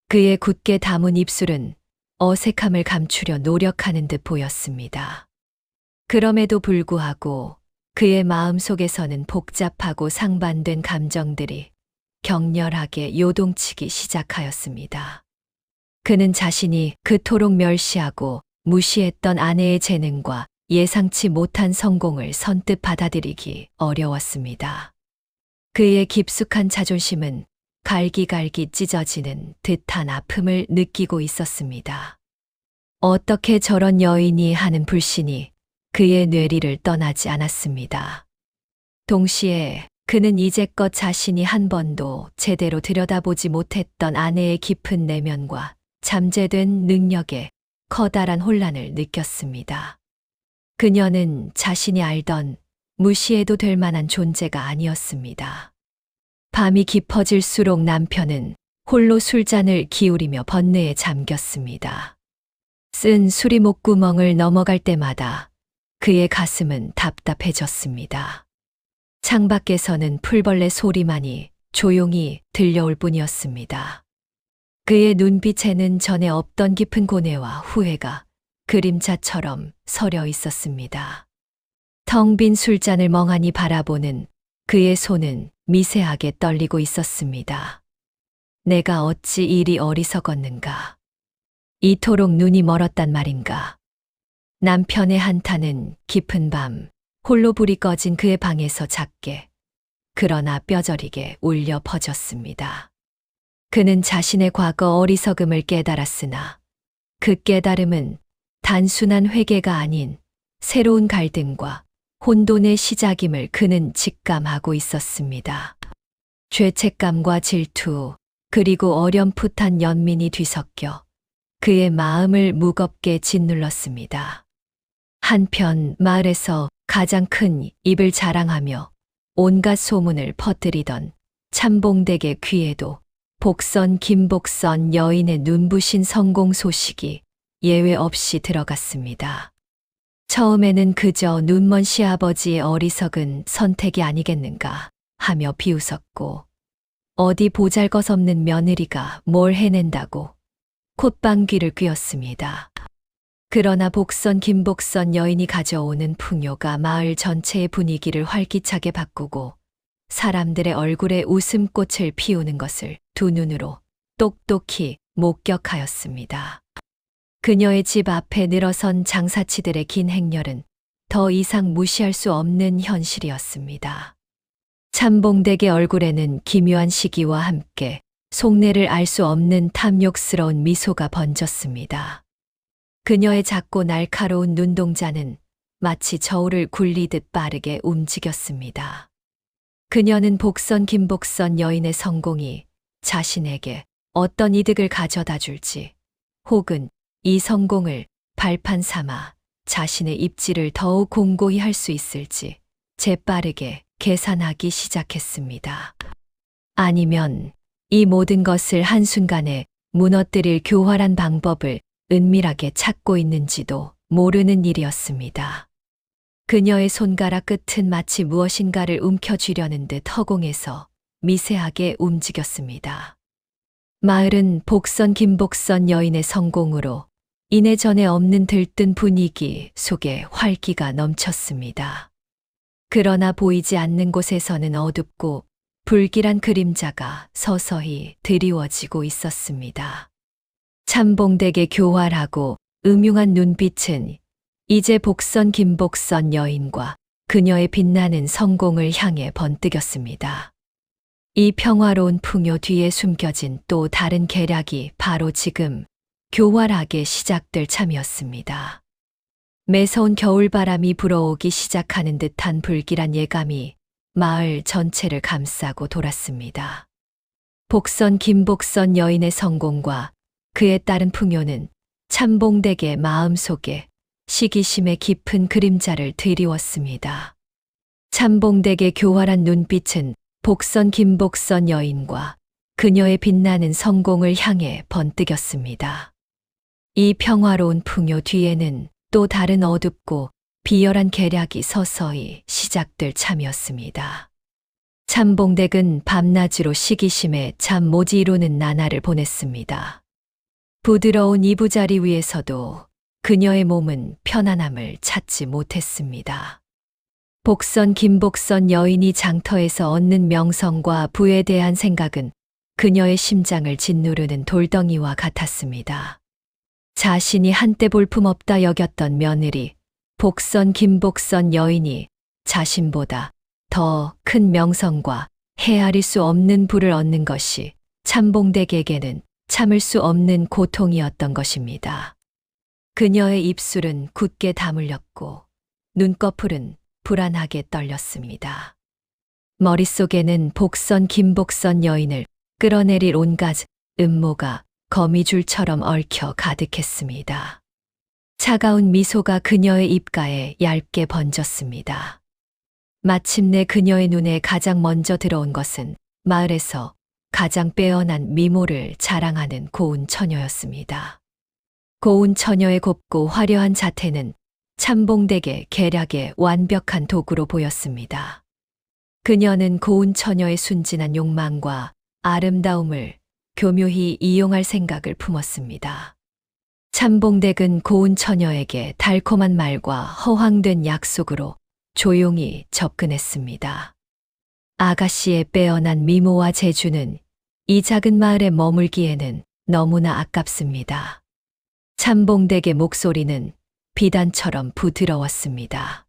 그의 굳게 담은 입술은 어색함을 감추려 노력하는 듯 보였습니다. 그럼에도 불구하고 그의 마음속에서는 복잡하고 상반된 감정들이 격렬하게 요동치기 시작하였습니다. 그는 자신이 그토록 멸시하고 무시했던 아내의 재능과 예상치 못한 성공을 선뜻 받아들이기 어려웠습니다. 그의 깊숙한 자존심은 갈기갈기 찢어지는 듯한 아픔을 느끼고 있었습니다. 어떻게 저런 여인이 하는 불신이 그의 뇌리를 떠나지 않았습니다. 동시에 그는 이제껏 자신이 한 번도 제대로 들여다보지 못했던 아내의 깊은 내면과 잠재된 능력에 커다란 혼란을 느꼈습니다. 그녀는 자신이 알던 무시해도 될 만한 존재가 아니었습니다. 밤이 깊어질수록 남편은 홀로 술잔을 기울이며 번뇌에 잠겼습니다. 쓴 수리 목구멍을 넘어갈 때마다 그의 가슴은 답답해졌습니다. 창밖에서는 풀벌레 소리만이 조용히 들려올 뿐이었습니다. 그의 눈빛에는 전에 없던 깊은 고뇌와 후회가 그림자처럼 서려 있었습니다. 텅 빈 술잔을 멍하니 바라보는 그의 손은 미세하게 떨리고 있었습니다. 내가 어찌 이리 어리석었는가. 이토록 눈이 멀었단 말인가. 남편의 한탄은 깊은 밤 홀로 불이 꺼진 그의 방에서 작게 그러나 뼈저리게 울려 퍼졌습니다. 그는 자신의 과거 어리석음을 깨달았으나 그 깨달음은 단순한 회개가 아닌 새로운 갈등과 혼돈의 시작임을 그는 직감하고 있었습니다. 죄책감과 질투, 그리고 어렴풋한 연민이 뒤섞여 그의 마음을 무겁게 짓눌렀습니다. 한편 마을에서 가장 큰 입을 자랑하며 온갖 소문을 퍼뜨리던 참봉댁의 귀에도 복선 김복선 여인의 눈부신 성공 소식이 예외 없이 들어갔습니다. 처음에는 그저 눈먼 시아버지의 어리석은 선택이 아니겠는가 하며 비웃었고, 어디 보잘것없는 며느리가 뭘 해낸다고 콧방귀를 뀌었습니다. 그러나 복선 김복선 여인이 가져오는 풍요가 마을 전체의 분위기를 활기차게 바꾸고 사람들의 얼굴에 웃음꽃을 피우는 것을 두 눈으로 똑똑히 목격하였습니다. 그녀의 집 앞에 늘어선 장사치들의 긴 행렬은 더 이상 무시할 수 없는 현실이었습니다. 참봉댁의 얼굴에는 기묘한 시기와 함께 속내를 알 수 없는 탐욕스러운 미소가 번졌습니다. 그녀의 작고 날카로운 눈동자는 마치 저울을 굴리듯 빠르게 움직였습니다. 그녀는 복선 김복선 여인의 성공이 자신에게 어떤 이득을 가져다 줄지, 혹은 이 성공을 발판 삼아 자신의 입지를 더욱 공고히 할 수 있을지 재빠르게 계산하기 시작했습니다. 아니면 이 모든 것을 한순간에 무너뜨릴 교활한 방법을 은밀하게 찾고 있는지도 모르는 일이었습니다. 그녀의 손가락 끝은 마치 무엇인가를 움켜쥐려는 듯 허공에서 미세하게 움직였습니다. 마을은 복선 김복선 여인의 성공으로 이내전에 없는 들뜬 분위기 속에 활기가 넘쳤습니다. 그러나 보이지 않는 곳에서는 어둡고 불길한 그림자가 서서히 드리워지고 있었습니다. 참봉댁의 교활하고 음흉한 눈빛은 이제 복선 김복선 여인과 그녀의 빛나는 성공을 향해 번뜩였습니다. 이 평화로운 풍요 뒤에 숨겨진 또 다른 계략이 바로 지금 교활하게 시작될 참이었습니다. 매서운 겨울바람이 불어오기 시작하는 듯한 불길한 예감이 마을 전체를 감싸고 돌았습니다. 복선 김복선 여인의 성공과 그에 따른 풍요는 참봉댁의 마음속에 시기심의 깊은 그림자를 드리웠습니다. 참봉댁의 교활한 눈빛은 복선 김복선 여인과 그녀의 빛나는 성공을 향해 번뜩였습니다. 이 평화로운 풍요 뒤에는 또 다른 어둡고 비열한 계략이 서서히 시작될 참이었습니다. 참봉댁은 밤낮으로 시기심에 잠 못 이루는 나날을 보냈습니다. 부드러운 이부자리 위에서도 그녀의 몸은 편안함을 찾지 못했습니다. 복선 김복선 여인이 장터에서 얻는 명성과 부에 대한 생각은 그녀의 심장을 짓누르는 돌덩이와 같았습니다. 자신이 한때 볼품없다 여겼던 며느리 복선 김복선 여인이 자신보다 더 큰 명성과 헤아릴 수 없는 부를 얻는 것이 참봉댁에게는 참을 수 없는 고통이었던 것입니다. 그녀의 입술은 굳게 다물렸고 눈꺼풀은 불안하게 떨렸습니다. 머릿속에는 복선 김복선 여인을 끌어내릴 온갖 음모가 거미줄처럼 얽혀 가득했습니다. 차가운 미소가 그녀의 입가에 얇게 번졌습니다. 마침내 그녀의 눈에 가장 먼저 들어온 것은 마을에서 가장 빼어난 미모를 자랑하는 고운 처녀였습니다. 고운 처녀의 곱고 화려한 자태는 참봉댁의 계략의 완벽한 도구로 보였습니다. 그녀는 고운 처녀의 순진한 욕망과 아름다움을 교묘히 이용할 생각을 품었습니다. 참봉댁은 고운 처녀에게 달콤한 말과 허황된 약속으로 조용히 접근했습니다. 아가씨의 빼어난 미모와 재주는 이 작은 마을에 머물기에는 너무나 아깝습니다. 참봉댁의 목소리는 비단처럼 부드러웠습니다.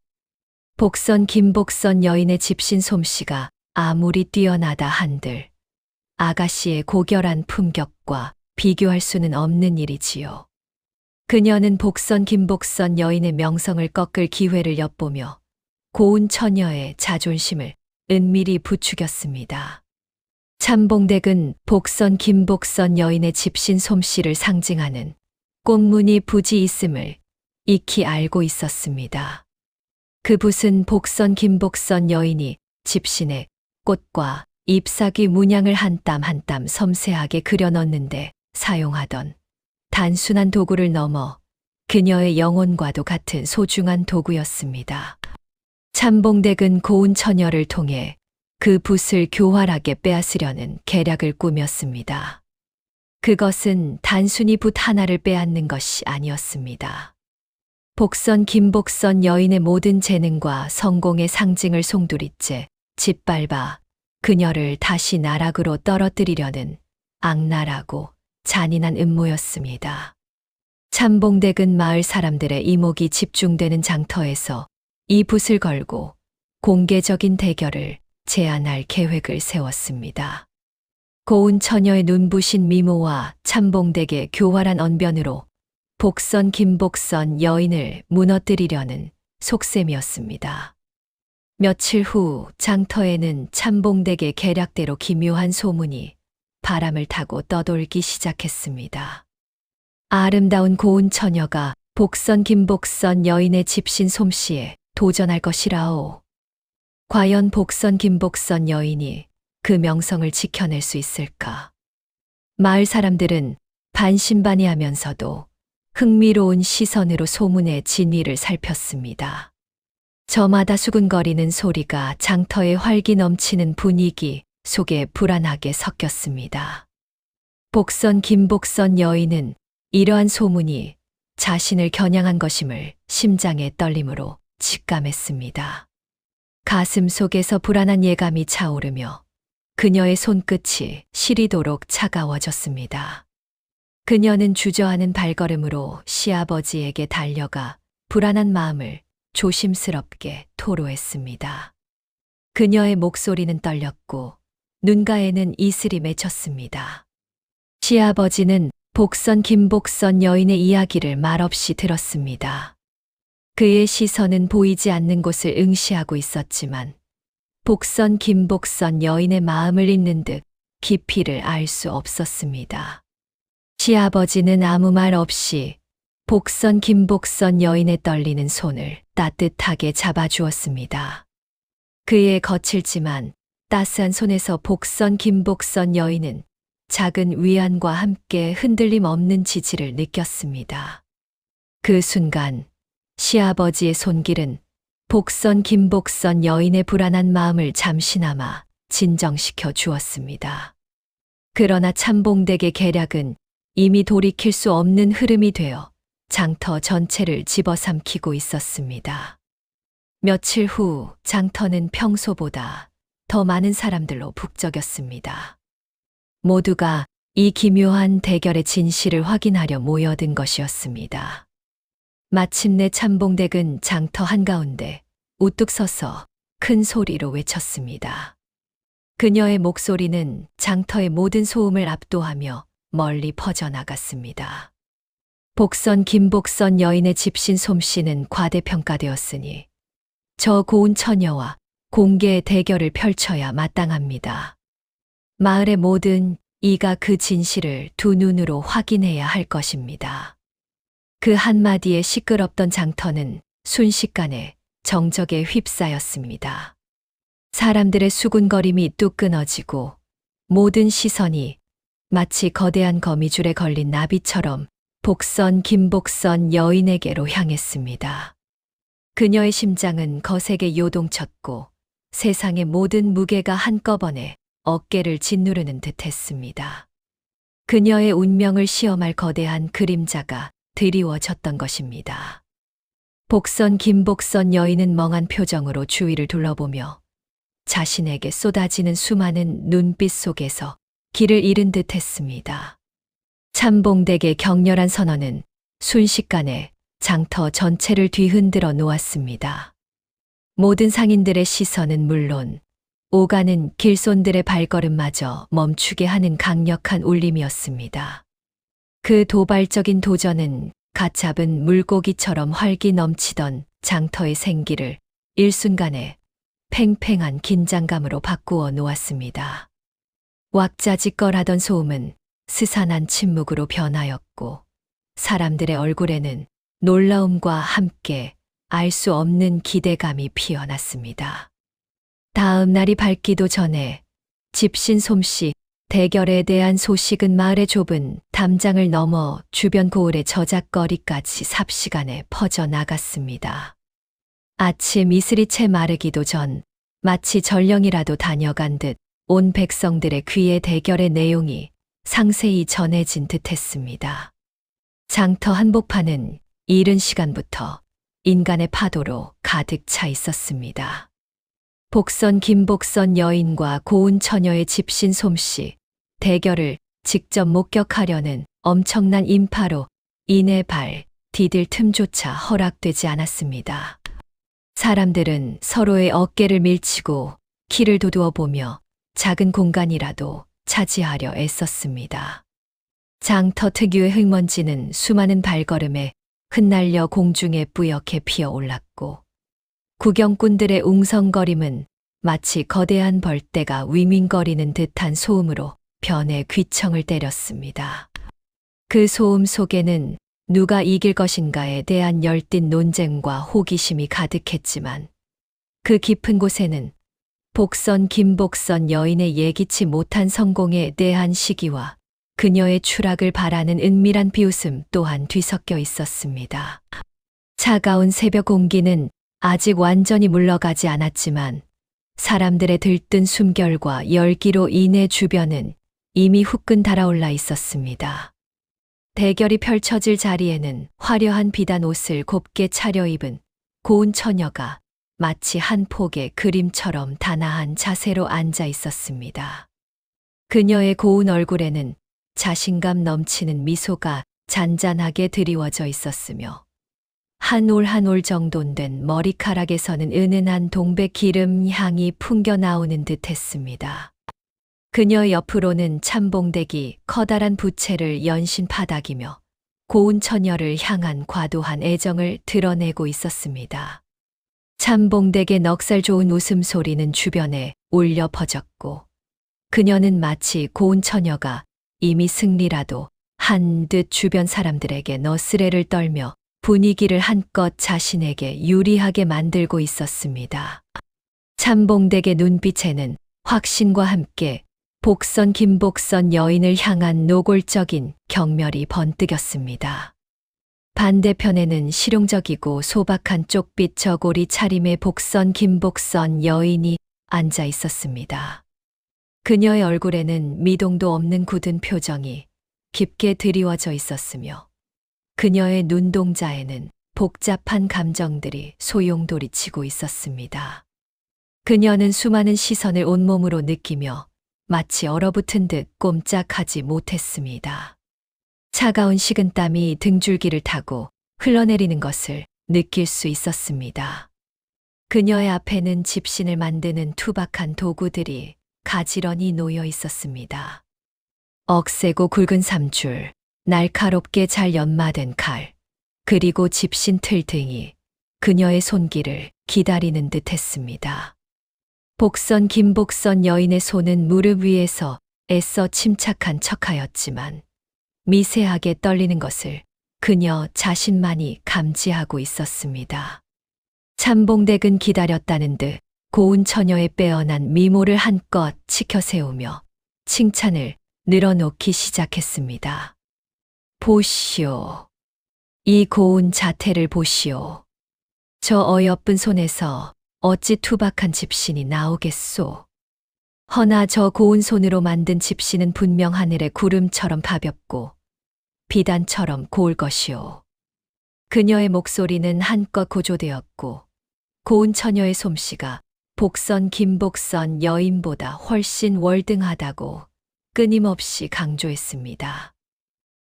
복선 김복선 여인의 집신 솜씨가 아무리 뛰어나다 한들 아가씨의 고결한 품격과 비교할 수는 없는 일이지요. 그녀는 복선 김복선 여인의 명성을 꺾을 기회를 엿보며 고운 처녀의 자존심을 은밀히 부추겼습니다. 참봉댁은 복선 김복선 여인의 집신 솜씨를 상징하는 꽃무늬 붓이 있음을 익히 알고 있었습니다. 그 붓은 복선 김복선 여인이 집신에 꽃과 잎사귀 문양을 한 땀 한 땀 섬세하게 그려 넣는데 사용하던 단순한 도구를 넘어 그녀의 영혼과도 같은 소중한 도구였습니다. 참봉댁은 고운 처녀를 통해 그 붓을 교활하게 빼앗으려는 계략을 꾸몄습니다. 그것은 단순히 붓 하나를 빼앗는 것이 아니었습니다. 복선 김복선 여인의 모든 재능과 성공의 상징을 송두리째 짓밟아 그녀를 다시 나락으로 떨어뜨리려는 악랄하고 잔인한 음모였습니다. 참봉댁은 마을 사람들의 이목이 집중되는 장터에서 이 붓을 걸고 공개적인 대결을 제안할 계획을 세웠습니다. 고운 처녀의 눈부신 미모와 참봉댁의 교활한 언변으로 복선 김복선 여인을 무너뜨리려는 속셈이었습니다. 며칠 후 장터에는 참봉댁의 계략대로 기묘한 소문이 바람을 타고 떠돌기 시작했습니다. 아름다운 고운 처녀가 복선 김복선 여인의 집신 솜씨에 도전할 것이라오. 과연 복선 김복선 여인이 그 명성을 지켜낼 수 있을까? 마을 사람들은 반신반의하면서도 흥미로운 시선으로 소문의 진위를 살폈습니다. 저마다 수군거리는 소리가 장터의 활기 넘치는 분위기 속에 불안하게 섞였습니다. 복선 김복선 여인은 이러한 소문이 자신을 겨냥한 것임을 심장의 떨림으로 직감했습니다. 가슴 속에서 불안한 예감이 차오르며 그녀의 손끝이 시리도록 차가워졌습니다. 그녀는 주저하는 발걸음으로 시아버지에게 달려가 불안한 마음을 조심스럽게 토로했습니다. 그녀의 목소리는 떨렸고 눈가에는 이슬이 맺혔습니다. 시아버지는 복선 김복선 여인의 이야기를 말없이 들었습니다. 그의 시선은 보이지 않는 곳을 응시하고 있었지만 복선 김복선 여인의 마음을 읽는 듯 깊이를 알 수 없었습니다. 시아버지는 아무 말 없이 복선 김복선 여인의 떨리는 손을 따뜻하게 잡아주었습니다. 그의 거칠지만 따스한 손에서 복선 김복선 여인은 작은 위안과 함께 흔들림 없는 지지를 느꼈습니다. 그 순간 시아버지의 손길은 복선 김복선 여인의 불안한 마음을 잠시나마 진정시켜 주었습니다. 그러나 참봉댁의 계략은 이미 돌이킬 수 없는 흐름이 되어 장터 전체를 집어삼키고 있었습니다. 며칠 후 장터는 평소보다 더 많은 사람들로 북적였습니다. 모두가 이 기묘한 대결의 진실을 확인하려 모여든 것이었습니다. 마침내 참봉댁은 장터 한가운데 우뚝 서서 큰 소리로 외쳤습니다. 그녀의 목소리는 장터의 모든 소음을 압도하며 멀리 퍼져나갔습니다. 복선 김복선 여인의 집신 솜씨는 과대평가되었으니 저 고운 처녀와 공개의 대결을 펼쳐야 마땅합니다. 마을의 모든 이가 그 진실을 두 눈으로 확인해야 할 것입니다. 그 한마디에 시끄럽던 장터는 순식간에 정적에 휩싸였습니다. 사람들의 수군거림이 뚝 끊어지고 모든 시선이 마치 거대한 거미줄에 걸린 나비처럼 복선 김복선 여인에게로 향했습니다. 그녀의 심장은 거세게 요동쳤고 세상의 모든 무게가 한꺼번에 어깨를 짓누르는 듯했습니다. 그녀의 운명을 시험할 거대한 그림자가 드리워졌던 것입니다. 복선 김복선 여인은 멍한 표정으로 주위를 둘러보며 자신에게 쏟아지는 수많은 눈빛 속에서 길을 잃은 듯했습니다. 참봉댁의 격렬한 선언은 순식간에 장터 전체를 뒤흔들어 놓았습니다. 모든 상인들의 시선은 물론 오가는 길손들의 발걸음마저 멈추게 하는 강력한 울림이었습니다. 그 도발적인 도전은 갓 잡은 물고기처럼 활기 넘치던 장터의 생기를 일순간에 팽팽한 긴장감으로 바꾸어 놓았습니다. 왁자지껄하던 소음은 스산한 침묵으로 변하였고 사람들의 얼굴에는 놀라움과 함께 알 수 없는 기대감이 피어났습니다. 다음 날이 밝기도 전에 집신 솜씨 대결에 대한 소식은 마을의 좁은 담장을 넘어 주변 고을의 저작거리까지 삽시간에 퍼져나갔습니다. 아침 이슬이 채 마르기도 전 마치 전령이라도 다녀간 듯 온 백성들의 귀에 대결의 내용이 상세히 전해진 듯했습니다. 장터 한복판은 이른 시간부터 인간의 파도로 가득 차 있었습니다. 복선 김복선 여인과 고운 처녀의 집신 솜씨 대결을 직접 목격하려는 엄청난 인파로 이내 발 디딜 틈조차 허락되지 않았습니다. 사람들은 서로의 어깨를 밀치고 키를 도두어 보며 작은 공간이라도 차지하려 애썼습니다. 장터 특유의 흙먼지는 수많은 발걸음에 흩날려 공중에 뿌옇게 피어올랐고 구경꾼들의 웅성거림은 마치 거대한 벌떼가 위민거리는 듯한 소음으로 변해 귀청을 때렸습니다. 그 소음 속에는 누가 이길 것인가에 대한 열띤 논쟁과 호기심이 가득했지만 그 깊은 곳에는 복선 김복선 여인의 예기치 못한 성공에 대한 시기와 그녀의 추락을 바라는 은밀한 비웃음 또한 뒤섞여 있었습니다. 차가운 새벽 공기는 아직 완전히 물러가지 않았지만 사람들의 들뜬 숨결과 열기로 인해 주변은 이미 후끈 달아올라 있었습니다. 대결이 펼쳐질 자리에는 화려한 비단 옷을 곱게 차려입은 고운 처녀가 마치 한 폭의 그림처럼 단아한 자세로 앉아 있었습니다. 그녀의 고운 얼굴에는 자신감 넘치는 미소가 잔잔하게 드리워져 있었으며 한 올 한 올 정돈된 머리카락에서는 은은한 동백 기름 향이 풍겨 나오는 듯했습니다. 그녀 옆으로는 참봉댁이 커다란 부채를 연신 파닥이며 고운 처녀를 향한 과도한 애정을 드러내고 있었습니다. 참봉댁의 넉살 좋은 웃음소리는 주변에 울려 퍼졌고 그녀는 마치 고운 처녀가 이미 승리라도 한 듯 주변 사람들에게 너스레를 떨며 분위기를 한껏 자신에게 유리하게 만들고 있었습니다. 참봉댁의 눈빛에는 확신과 함께 복선 김복선 여인을 향한 노골적인 경멸이 번뜩였습니다. 반대편에는 실용적이고 소박한 쪽빛 저고리 차림의 복선 김복선 여인이 앉아 있었습니다. 그녀의 얼굴에는 미동도 없는 굳은 표정이 깊게 드리워져 있었으며 그녀의 눈동자에는 복잡한 감정들이 소용돌이치고 있었습니다. 그녀는 수많은 시선을 온몸으로 느끼며 마치 얼어붙은 듯 꼼짝하지 못했습니다. 차가운 식은땀이 등줄기를 타고 흘러내리는 것을 느낄 수 있었습니다. 그녀의 앞에는 집신을 만드는 투박한 도구들이 가지런히 놓여 있었습니다. 억세고 굵은 삼줄, 날카롭게 잘 연마된 칼, 그리고 집신 틀 등이 그녀의 손길을 기다리는 듯 했습니다. 복선 김복선 여인의 손은 무릎 위에서 애써 침착한 척하였지만 미세하게 떨리는 것을 그녀 자신만이 감지하고 있었습니다. 참봉댁은 기다렸다는 듯 고운 처녀의 빼어난 미모를 한껏 치켜세우며 칭찬을 늘어놓기 시작했습니다. 보시오. 이 고운 자태를 보시오. 저 어여쁜 손에서 어찌 투박한 집신이 나오겠소. 허나 저 고운 손으로 만든 집신은 분명 하늘의 구름처럼 가볍고 비단처럼 고울 것이오. 그녀의 목소리는 한껏 고조되었고 고운 처녀의 솜씨가 복선 김복선 여인보다 훨씬 월등하다고 끊임없이 강조했습니다.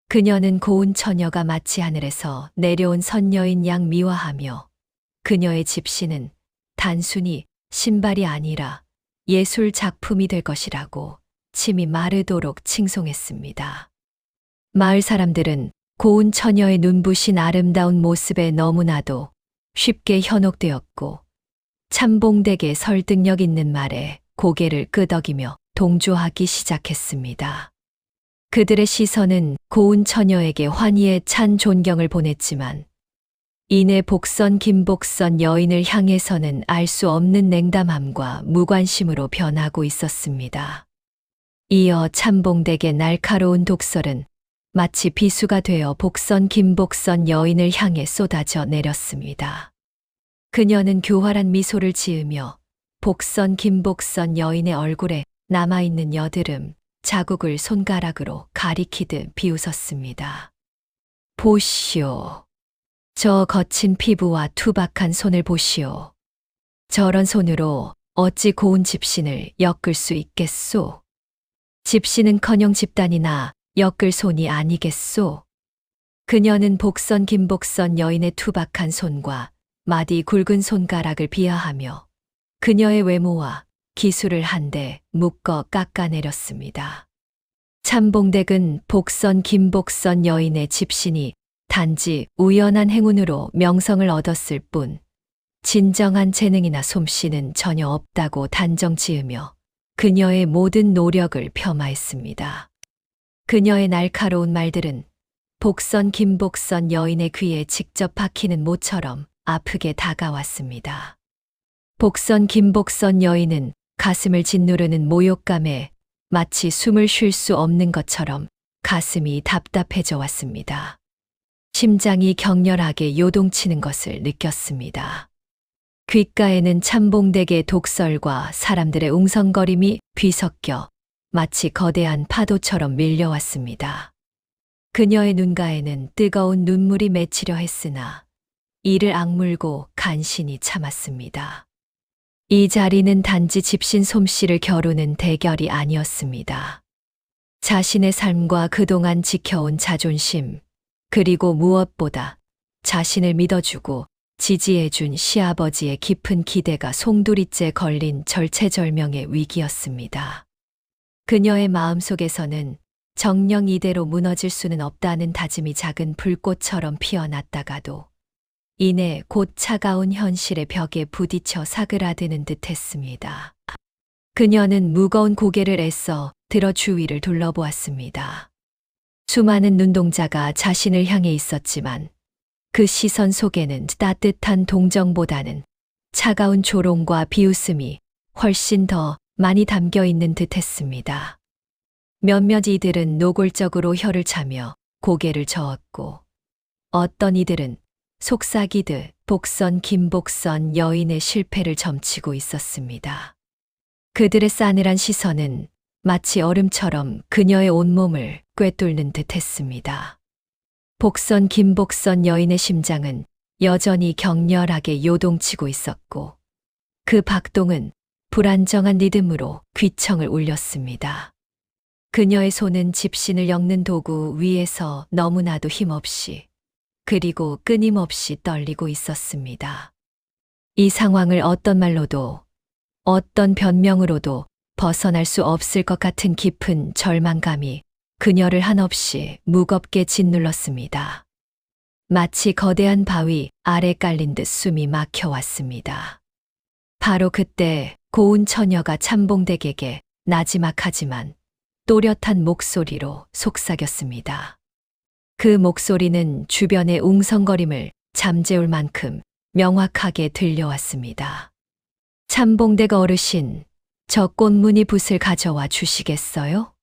그녀는 고운 처녀가 마치 하늘에서 내려온 선녀인 양 미화하며 그녀의 집신은 단순히 신발이 아니라 예술 작품이 될 것이라고 침이 마르도록 칭송했습니다. 마을 사람들은 고운 처녀의 눈부신 아름다운 모습에 너무나도 쉽게 현혹되었고 참봉댁의 설득력 있는 말에 고개를 끄덕이며 동조하기 시작했습니다. 그들의 시선은 고운 처녀에게 환희에 찬 존경을 보냈지만 이내 복선 김복선 여인을 향해서는 알 수 없는 냉담함과 무관심으로 변하고 있었습니다. 이어 참봉댁의 날카로운 독설은 마치 비수가 되어 복선 김복선 여인을 향해 쏟아져 내렸습니다. 그녀는 교활한 미소를 지으며 복선 김복선 여인의 얼굴에 남아있는 여드름, 자국을 손가락으로 가리키듯 비웃었습니다. 보시오. 저 거친 피부와 투박한 손을 보시오. 저런 손으로 어찌 고운 집신을 엮을 수 있겠소? 집신은커녕 집단이나 엮을 손이 아니겠소? 그녀는 복선 김복선 여인의 투박한 손과 마디 굵은 손가락을 비하하며 그녀의 외모와 기술을 한데 묶어 깎아내렸습니다. 참봉댁은 복선 김복선 여인의 집신이 단지 우연한 행운으로 명성을 얻었을 뿐 진정한 재능이나 솜씨는 전혀 없다고 단정 지으며 그녀의 모든 노력을 폄하했습니다. 그녀의 날카로운 말들은 복선 김복선 여인의 귀에 직접 박히는 모처럼 아프게 다가왔습니다. 복선 김복선 여인은 가슴을 짓누르는 모욕감에 마치 숨을 쉴 수 없는 것처럼 가슴이 답답해져 왔습니다. 심장이 격렬하게 요동치는 것을 느꼈습니다. 귓가에는 참봉댁의 독설과 사람들의 웅성거림이 뒤섞여 마치 거대한 파도처럼 밀려왔습니다. 그녀의 눈가에는 뜨거운 눈물이 맺히려 했으나 이를 악물고 간신히 참았습니다. 이 자리는 단지 집신 솜씨를 겨루는 대결이 아니었습니다. 자신의 삶과 그동안 지켜온 자존심, 그리고 무엇보다 자신을 믿어주고 지지해준 시아버지의 깊은 기대가 송두리째 걸린 절체절명의 위기였습니다. 그녀의 마음속에서는 정령 이대로 무너질 수는 없다는 다짐이 작은 불꽃처럼 피어났다가도 이내 곧 차가운 현실의 벽에 부딪혀 사그라드는 듯 했습니다. 그녀는 무거운 고개를 애써 들어 주위를 둘러보았습니다. 수많은 눈동자가 자신을 향해 있었지만 그 시선 속에는 따뜻한 동정보다는 차가운 조롱과 비웃음이 훨씬 더 많이 담겨 있는 듯 했습니다. 몇몇 이들은 노골적으로 혀를 차며 고개를 저었고 어떤 이들은 속삭이듯 복선 김복선 여인의 실패를 점치고 있었습니다. 그들의 싸늘한 시선은 마치 얼음처럼 그녀의 온몸을 꿰뚫는 듯 했습니다. 복선 김복선 여인의 심장은 여전히 격렬하게 요동치고 있었고 그 박동은 불안정한 리듬으로 귀청을 울렸습니다. 그녀의 손은 집신을 엮는 도구 위에서 너무나도 힘없이 그리고 끊임없이 떨리고 있었습니다. 이 상황을 어떤 말로도 어떤 변명으로도 벗어날 수 없을 것 같은 깊은 절망감이 그녀를 한없이 무겁게 짓눌렀습니다. 마치 거대한 바위 아래 깔린 듯 숨이 막혀왔습니다. 바로 그때 고운 처녀가 참봉댁에게 나지막하지만 또렷한 목소리로 속삭였습니다. 그 목소리는 주변의 웅성거림을 잠재울 만큼 명확하게 들려왔습니다. 참봉댁 어르신, 저 꽃무늬 붓을 가져와 주시겠어요?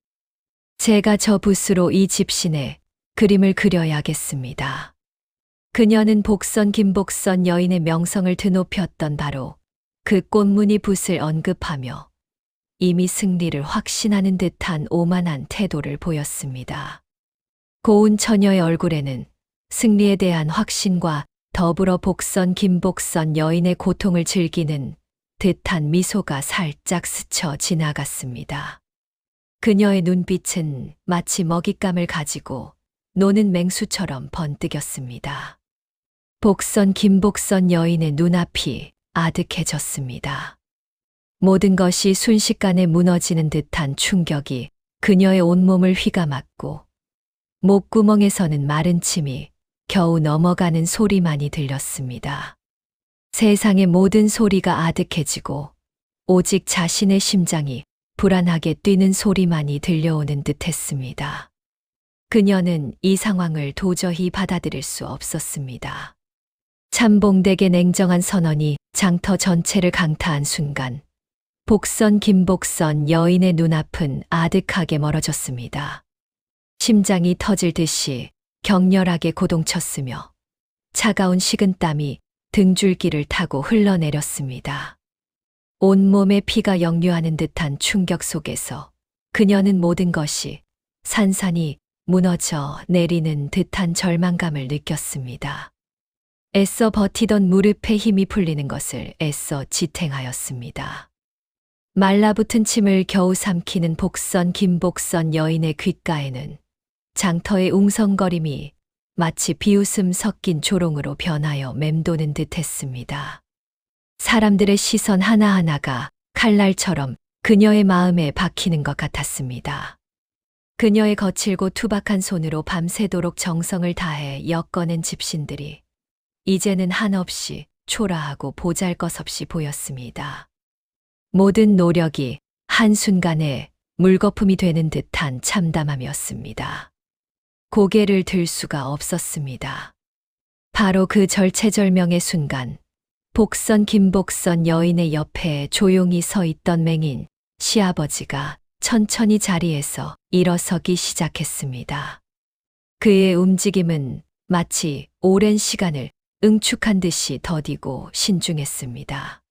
제가 저 붓으로 이 집신에 그림을 그려야겠습니다. 그녀는 복선 김복선 여인의 명성을 드높였던 바로 그 꽃무늬 붓을 언급하며 이미 승리를 확신하는 듯한 오만한 태도를 보였습니다. 고운 처녀의 얼굴에는 승리에 대한 확신과 더불어 복선 김복선 여인의 고통을 즐기는 듯한 미소가 살짝 스쳐 지나갔습니다. 그녀의 눈빛은 마치 먹잇감을 가지고 노는 맹수처럼 번뜩였습니다. 복선 김복선 여인의 눈앞이 아득해졌습니다. 모든 것이 순식간에 무너지는 듯한 충격이 그녀의 온몸을 휘감았고 목구멍에서는 마른 침이 겨우 넘어가는 소리만이 들렸습니다. 세상의 모든 소리가 아득해지고 오직 자신의 심장이 불안하게 뛰는 소리만이 들려오는 듯 했습니다. 그녀는 이 상황을 도저히 받아들일 수 없었습니다. 참봉댁의 냉정한 선언이 장터 전체를 강타한 순간 복선 김복선 여인의 눈앞은 아득하게 멀어졌습니다. 심장이 터질 듯이 격렬하게 고동쳤으며 차가운 식은땀이 등줄기를 타고 흘러내렸습니다. 온몸에 피가 역류하는 듯한 충격 속에서 그녀는 모든 것이 산산이 무너져 내리는 듯한 절망감을 느꼈습니다. 애써 버티던 무릎에 힘이 풀리는 것을 애써 지탱하였습니다. 말라붙은 침을 겨우 삼키는 복선 김복선 여인의 귓가에는 장터의 웅성거림이 마치 비웃음 섞인 조롱으로 변하여 맴도는 듯 했습니다. 사람들의 시선 하나하나가 칼날처럼 그녀의 마음에 박히는 것 같았습니다. 그녀의 거칠고 투박한 손으로 밤새도록 정성을 다해 엮어낸 집신들이 이제는 한없이 초라하고 보잘것없이 보였습니다. 모든 노력이 한순간에 물거품이 되는 듯한 참담함이었습니다. 고개를 들 수가 없었습니다. 바로 그 절체절명의 순간 복선 김복선 여인의 옆에 조용히 서 있던 맹인 시아버지가 천천히 자리에서 일어서기 시작했습니다. 그의 움직임은 마치 오랜 시간을 응축한 듯이 더디고 신중했습니다.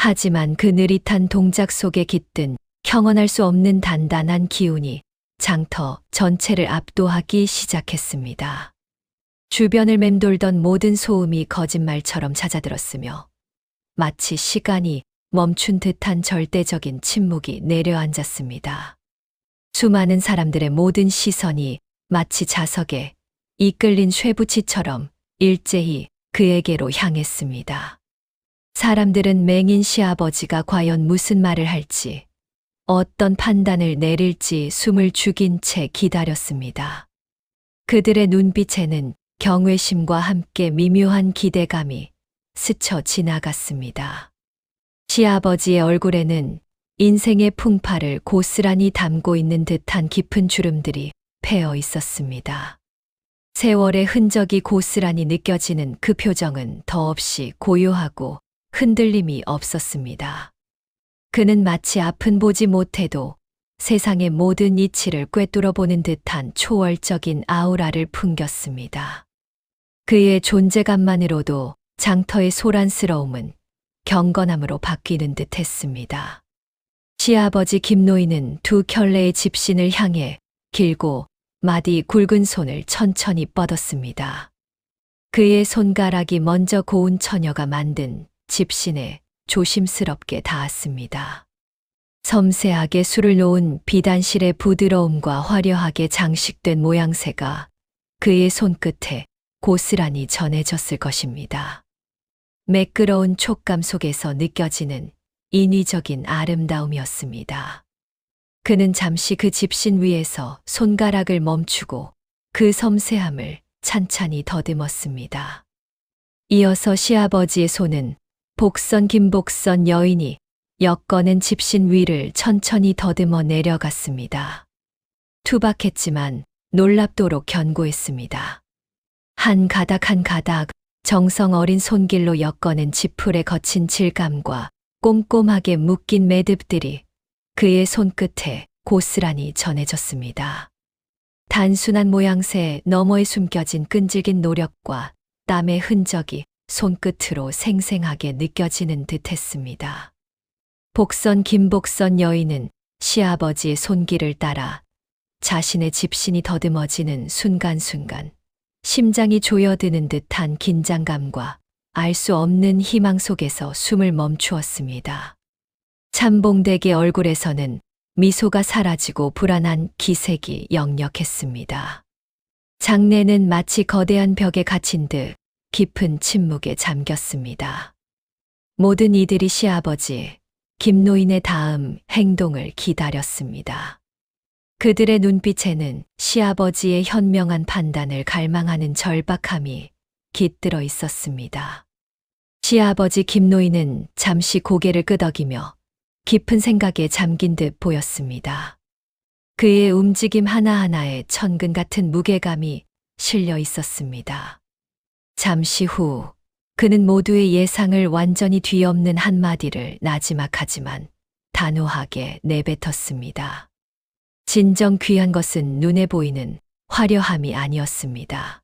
하지만 그 느릿한 동작 속에 깃든 형언할 수 없는 단단한 기운이 장터 전체를 압도하기 시작했습니다. 주변을 맴돌던 모든 소음이 거짓말처럼 잦아들었으며 마치 시간이 멈춘 듯한 절대적인 침묵이 내려앉았습니다. 수많은 사람들의 모든 시선이 마치 자석에 이끌린 쇠붙이처럼 일제히 그에게로 향했습니다. 사람들은 맹인 시아버지가 과연 무슨 말을 할지 어떤 판단을 내릴지 숨을 죽인 채 기다렸습니다. 그들의 눈빛에는 경외심과 함께 미묘한 기대감이 스쳐 지나갔습니다. 시아버지의 얼굴에는 인생의 풍파를 고스란히 담고 있는 듯한 깊은 주름들이 패어 있었습니다. 세월의 흔적이 고스란히 느껴지는 그 표정은 더없이 고요하고 흔들림이 없었습니다. 그는 마치 앞은 보지 못해도 세상의 모든 이치를 꿰뚫어 보는 듯한 초월적인 아우라를 풍겼습니다. 그의 존재감만으로도 장터의 소란스러움은 경건함으로 바뀌는 듯 했습니다. 시아버지 김노인은 두 켤레의 집신을 향해 길고 마디 굵은 손을 천천히 뻗었습니다. 그의 손가락이 먼저 고운 처녀가 만든 집신에 조심스럽게 닿았습니다. 섬세하게 술을 놓은 비단실의 부드러움과 화려하게 장식된 모양새가 그의 손끝에 고스란히 전해졌을 것입니다. 매끄러운 촉감 속에서 느껴지는 인위적인 아름다움이었습니다. 그는 잠시 그 집신 위에서 손가락을 멈추고 그 섬세함을 찬찬히 더듬었습니다. 이어서 시아버지의 손은 복선 김복선 여인이 엮어낸 집신 위를 천천히 더듬어 내려갔습니다. 투박했지만 놀랍도록 견고했습니다. 한 가닥 한 가닥 정성 어린 손길로 엮어낸 지풀의 거친 질감과 꼼꼼하게 묶인 매듭들이 그의 손끝에 고스란히 전해졌습니다. 단순한 모양새 너머에 숨겨진 끈질긴 노력과 땀의 흔적이 손끝으로 생생하게 느껴지는 듯했습니다. 복선 김복선 여인은 시아버지의 손길을 따라 자신의 집신이 더듬어지는 순간순간 심장이 조여드는 듯한 긴장감과 알 수 없는 희망 속에서 숨을 멈추었습니다. 참봉댁의 얼굴에서는 미소가 사라지고 불안한 기색이 역력했습니다. 장내는 마치 거대한 벽에 갇힌 듯 깊은 침묵에 잠겼습니다. 모든 이들이 시아버지 김노인의 다음 행동을 기다렸습니다. 그들의 눈빛에는 시아버지의 현명한 판단을 갈망하는 절박함이 깃들어 있었습니다. 시아버지 김노인은 잠시 고개를 끄덕이며 깊은 생각에 잠긴 듯 보였습니다. 그의 움직임 하나하나에 천근 같은 무게감이 실려 있었습니다. 잠시 후 그는 모두의 예상을 완전히 뒤엎는 한마디를 나지막하지만 단호하게 내뱉었습니다. 진정 귀한 것은 눈에 보이는 화려함이 아니었습니다.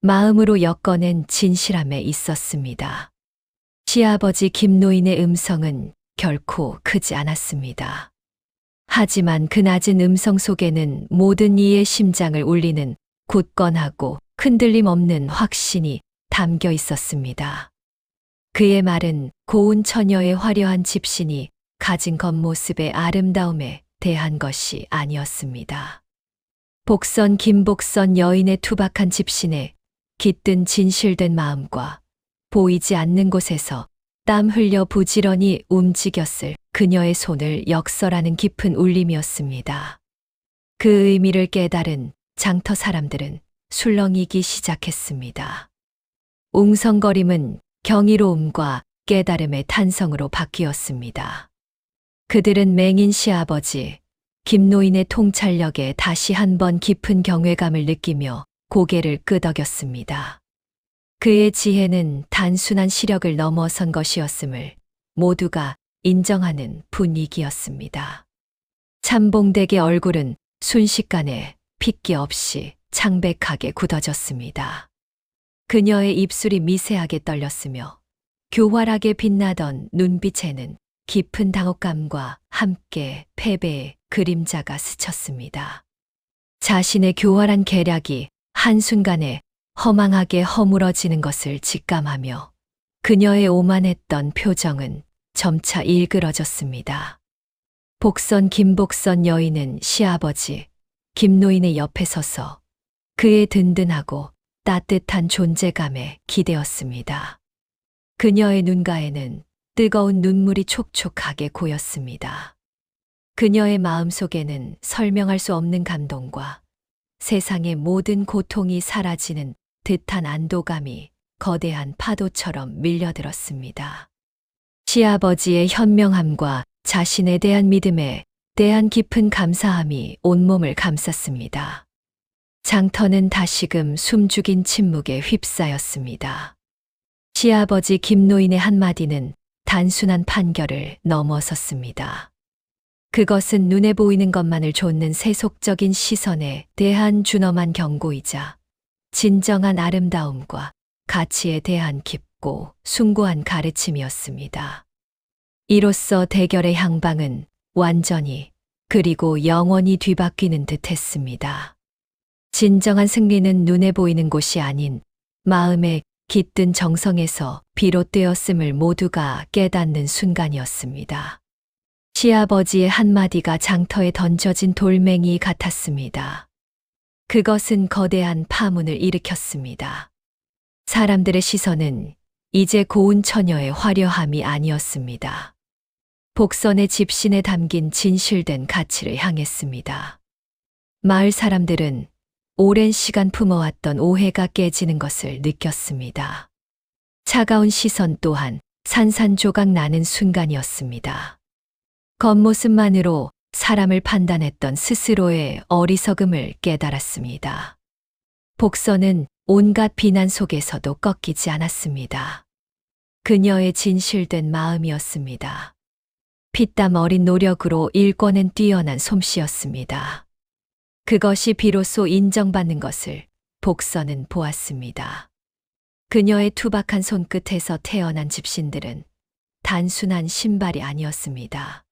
마음으로 엮어낸 진실함에 있었습니다. 시아버지 김노인의 음성은 결코 크지 않았습니다. 하지만 그 낮은 음성 속에는 모든 이의 심장을 울리는 굳건하고 흔들림 없는 확신이 담겨 있었습니다. 그의 말은 고운 처녀의 화려한 집신이 가진 겉모습의 아름다움에 대한 것이 아니었습니다. 복선 김복선 여인의 투박한 집신에 깃든 진실된 마음과 보이지 않는 곳에서 땀 흘려 부지런히 움직였을 그녀의 손을 역설하는 깊은 울림이었습니다. 그 의미를 깨달은 장터 사람들은 술렁이기 시작했습니다. 웅성거림은 경이로움과 깨달음의 탄성으로 바뀌었습니다. 그들은 맹인 시아버지 김노인의 통찰력에 다시 한번 깊은 경외감을 느끼며 고개를 끄덕였습니다. 그의 지혜는 단순한 시력을 넘어선 것이었음을 모두가 인정하는 분위기였습니다. 참봉댁의 얼굴은 순식간에 핏기 없이 창백하게 굳어졌습니다. 그녀의 입술이 미세하게 떨렸으며 교활하게 빛나던 눈빛에는 깊은 당혹감과 함께 패배의 그림자가 스쳤습니다. 자신의 교활한 계략이 한순간에 허망하게 허물어지는 것을 직감하며 그녀의 오만했던 표정은 점차 일그러졌습니다. 복선 김복선 여인은 시아버지 김노인의 옆에 서서 그의 든든하고 따뜻한 존재감에 기대었습니다. 그녀의 눈가에는 뜨거운 눈물이 촉촉하게 고였습니다. 그녀의 마음속에는 설명할 수 없는 감동과 세상의 모든 고통이 사라지는 듯한 안도감이 거대한 파도처럼 밀려들었습니다. 시아버지의 현명함과 자신에 대한 믿음에 대한 깊은 감사함이 온몸을 감쌌습니다. 장터는 다시금 숨죽인 침묵에 휩싸였습니다. 시아버지 김노인의 한마디는 단순한 판결을 넘어섰습니다. 그것은 눈에 보이는 것만을 좇는 세속적인 시선에 대한 준엄한 경고이자 진정한 아름다움과 가치에 대한 깊고 숭고한 가르침이었습니다. 이로써 대결의 향방은 완전히 그리고 영원히 뒤바뀌는 듯 했습니다. 진정한 승리는 눈에 보이는 곳이 아닌 마음의 깃든 정성에서 비롯되었음을 모두가 깨닫는 순간이었습니다. 시아버지의 한마디가 장터에 던져진 돌멩이 같았습니다. 그것은 거대한 파문을 일으켰습니다. 사람들의 시선은 이제 고운 처녀의 화려함이 아니었습니다. 복선의 집신에 담긴 진실된 가치를 향했습니다. 마을 사람들은 오랜 시간 품어왔던 오해가 깨지는 것을 느꼈습니다. 차가운 시선 또한 산산조각 나는 순간이었습니다. 겉모습만으로 사람을 판단했던 스스로의 어리석음을 깨달았습니다. 복선은 온갖 비난 속에서도 꺾이지 않았습니다. 그녀의 진실된 마음이었습니다. 피땀 어린 노력으로 일궈낸 뛰어난 솜씨였습니다. 그것이 비로소 인정받는 것을 복선은 보았습니다. 그녀의 투박한 손끝에서 태어난 집신들은 단순한 신발이 아니었습니다.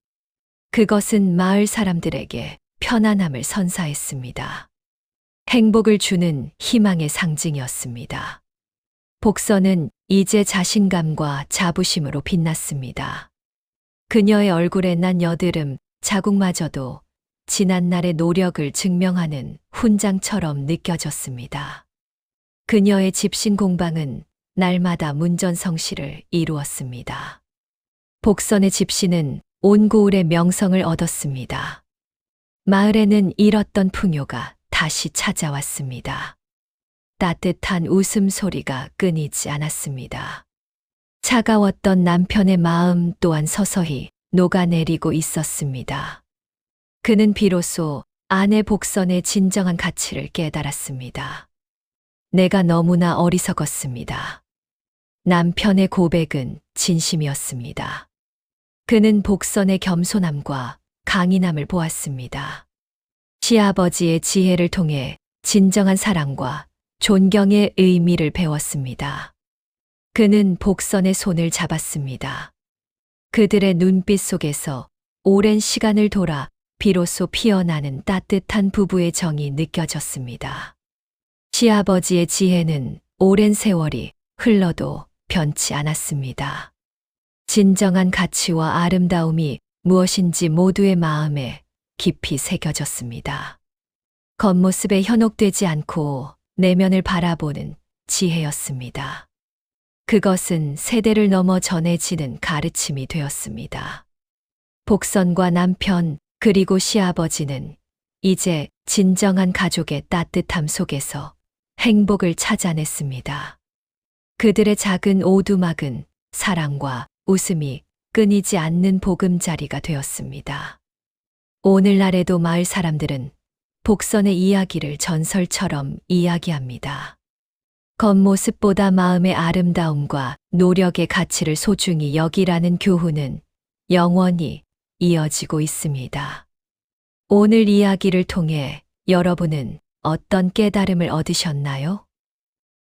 그것은 마을 사람들에게 편안함을 선사했습니다. 행복을 주는 희망의 상징이었습니다. 복선은 이제 자신감과 자부심으로 빛났습니다. 그녀의 얼굴에 난 여드름 자국마저도 지난날의 노력을 증명하는 훈장처럼 느껴졌습니다. 그녀의 집신 공방은 날마다 문전성시를 이루었습니다. 복선의 집신은 온 고을의 명성을 얻었습니다. 마을에는 잃었던 풍요가 다시 찾아왔습니다. 따뜻한 웃음소리가 끊이지 않았습니다. 차가웠던 남편의 마음 또한 서서히 녹아내리고 있었습니다. 그는 비로소 아내 복선의 진정한 가치를 깨달았습니다. 내가 너무나 어리석었습니다. 남편의 고백은 진심이었습니다. 그는 복선의 겸손함과 강인함을 보았습니다. 시아버지의 지혜를 통해 진정한 사랑과 존경의 의미를 배웠습니다. 그는 복선의 손을 잡았습니다. 그들의 눈빛 속에서 오랜 시간을 돌아 비로소 피어나는 따뜻한 부부의 정이 느껴졌습니다. 시아버지의 지혜는 오랜 세월이 흘러도 변치 않았습니다. 진정한 가치와 아름다움이 무엇인지 모두의 마음에 깊이 새겨졌습니다. 겉모습에 현혹되지 않고 내면을 바라보는 지혜였습니다. 그것은 세대를 넘어 전해지는 가르침이 되었습니다. 복선과 남편 그리고 시아버지는 이제 진정한 가족의 따뜻함 속에서 행복을 찾아냈습니다. 그들의 작은 오두막은 사랑과 웃음이 끊이지 않는 보금자리가 되었습니다. 오늘날에도 마을 사람들은 복선의 이야기를 전설처럼 이야기합니다. 겉모습보다 마음의 아름다움과 노력의 가치를 소중히 여기라는 교훈은 영원히 이어지고 있습니다. 오늘 이야기를 통해 여러분은 어떤 깨달음을 얻으셨나요?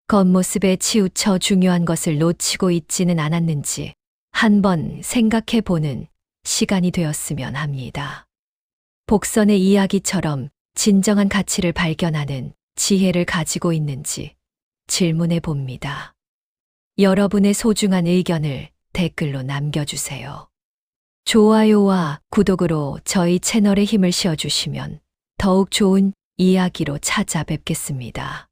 겉모습에 치우쳐 중요한 것을 놓치고 있지는 않았는지 한번 생각해 보는 시간이 되었으면 합니다. 복선의 이야기처럼 진정한 가치를 발견하는 지혜를 가지고 있는지 질문해 봅니다. 여러분의 소중한 의견을 댓글로 남겨주세요. 좋아요와 구독으로 저희 채널에 힘을 실어주시면 더욱 좋은 이야기로 찾아뵙겠습니다.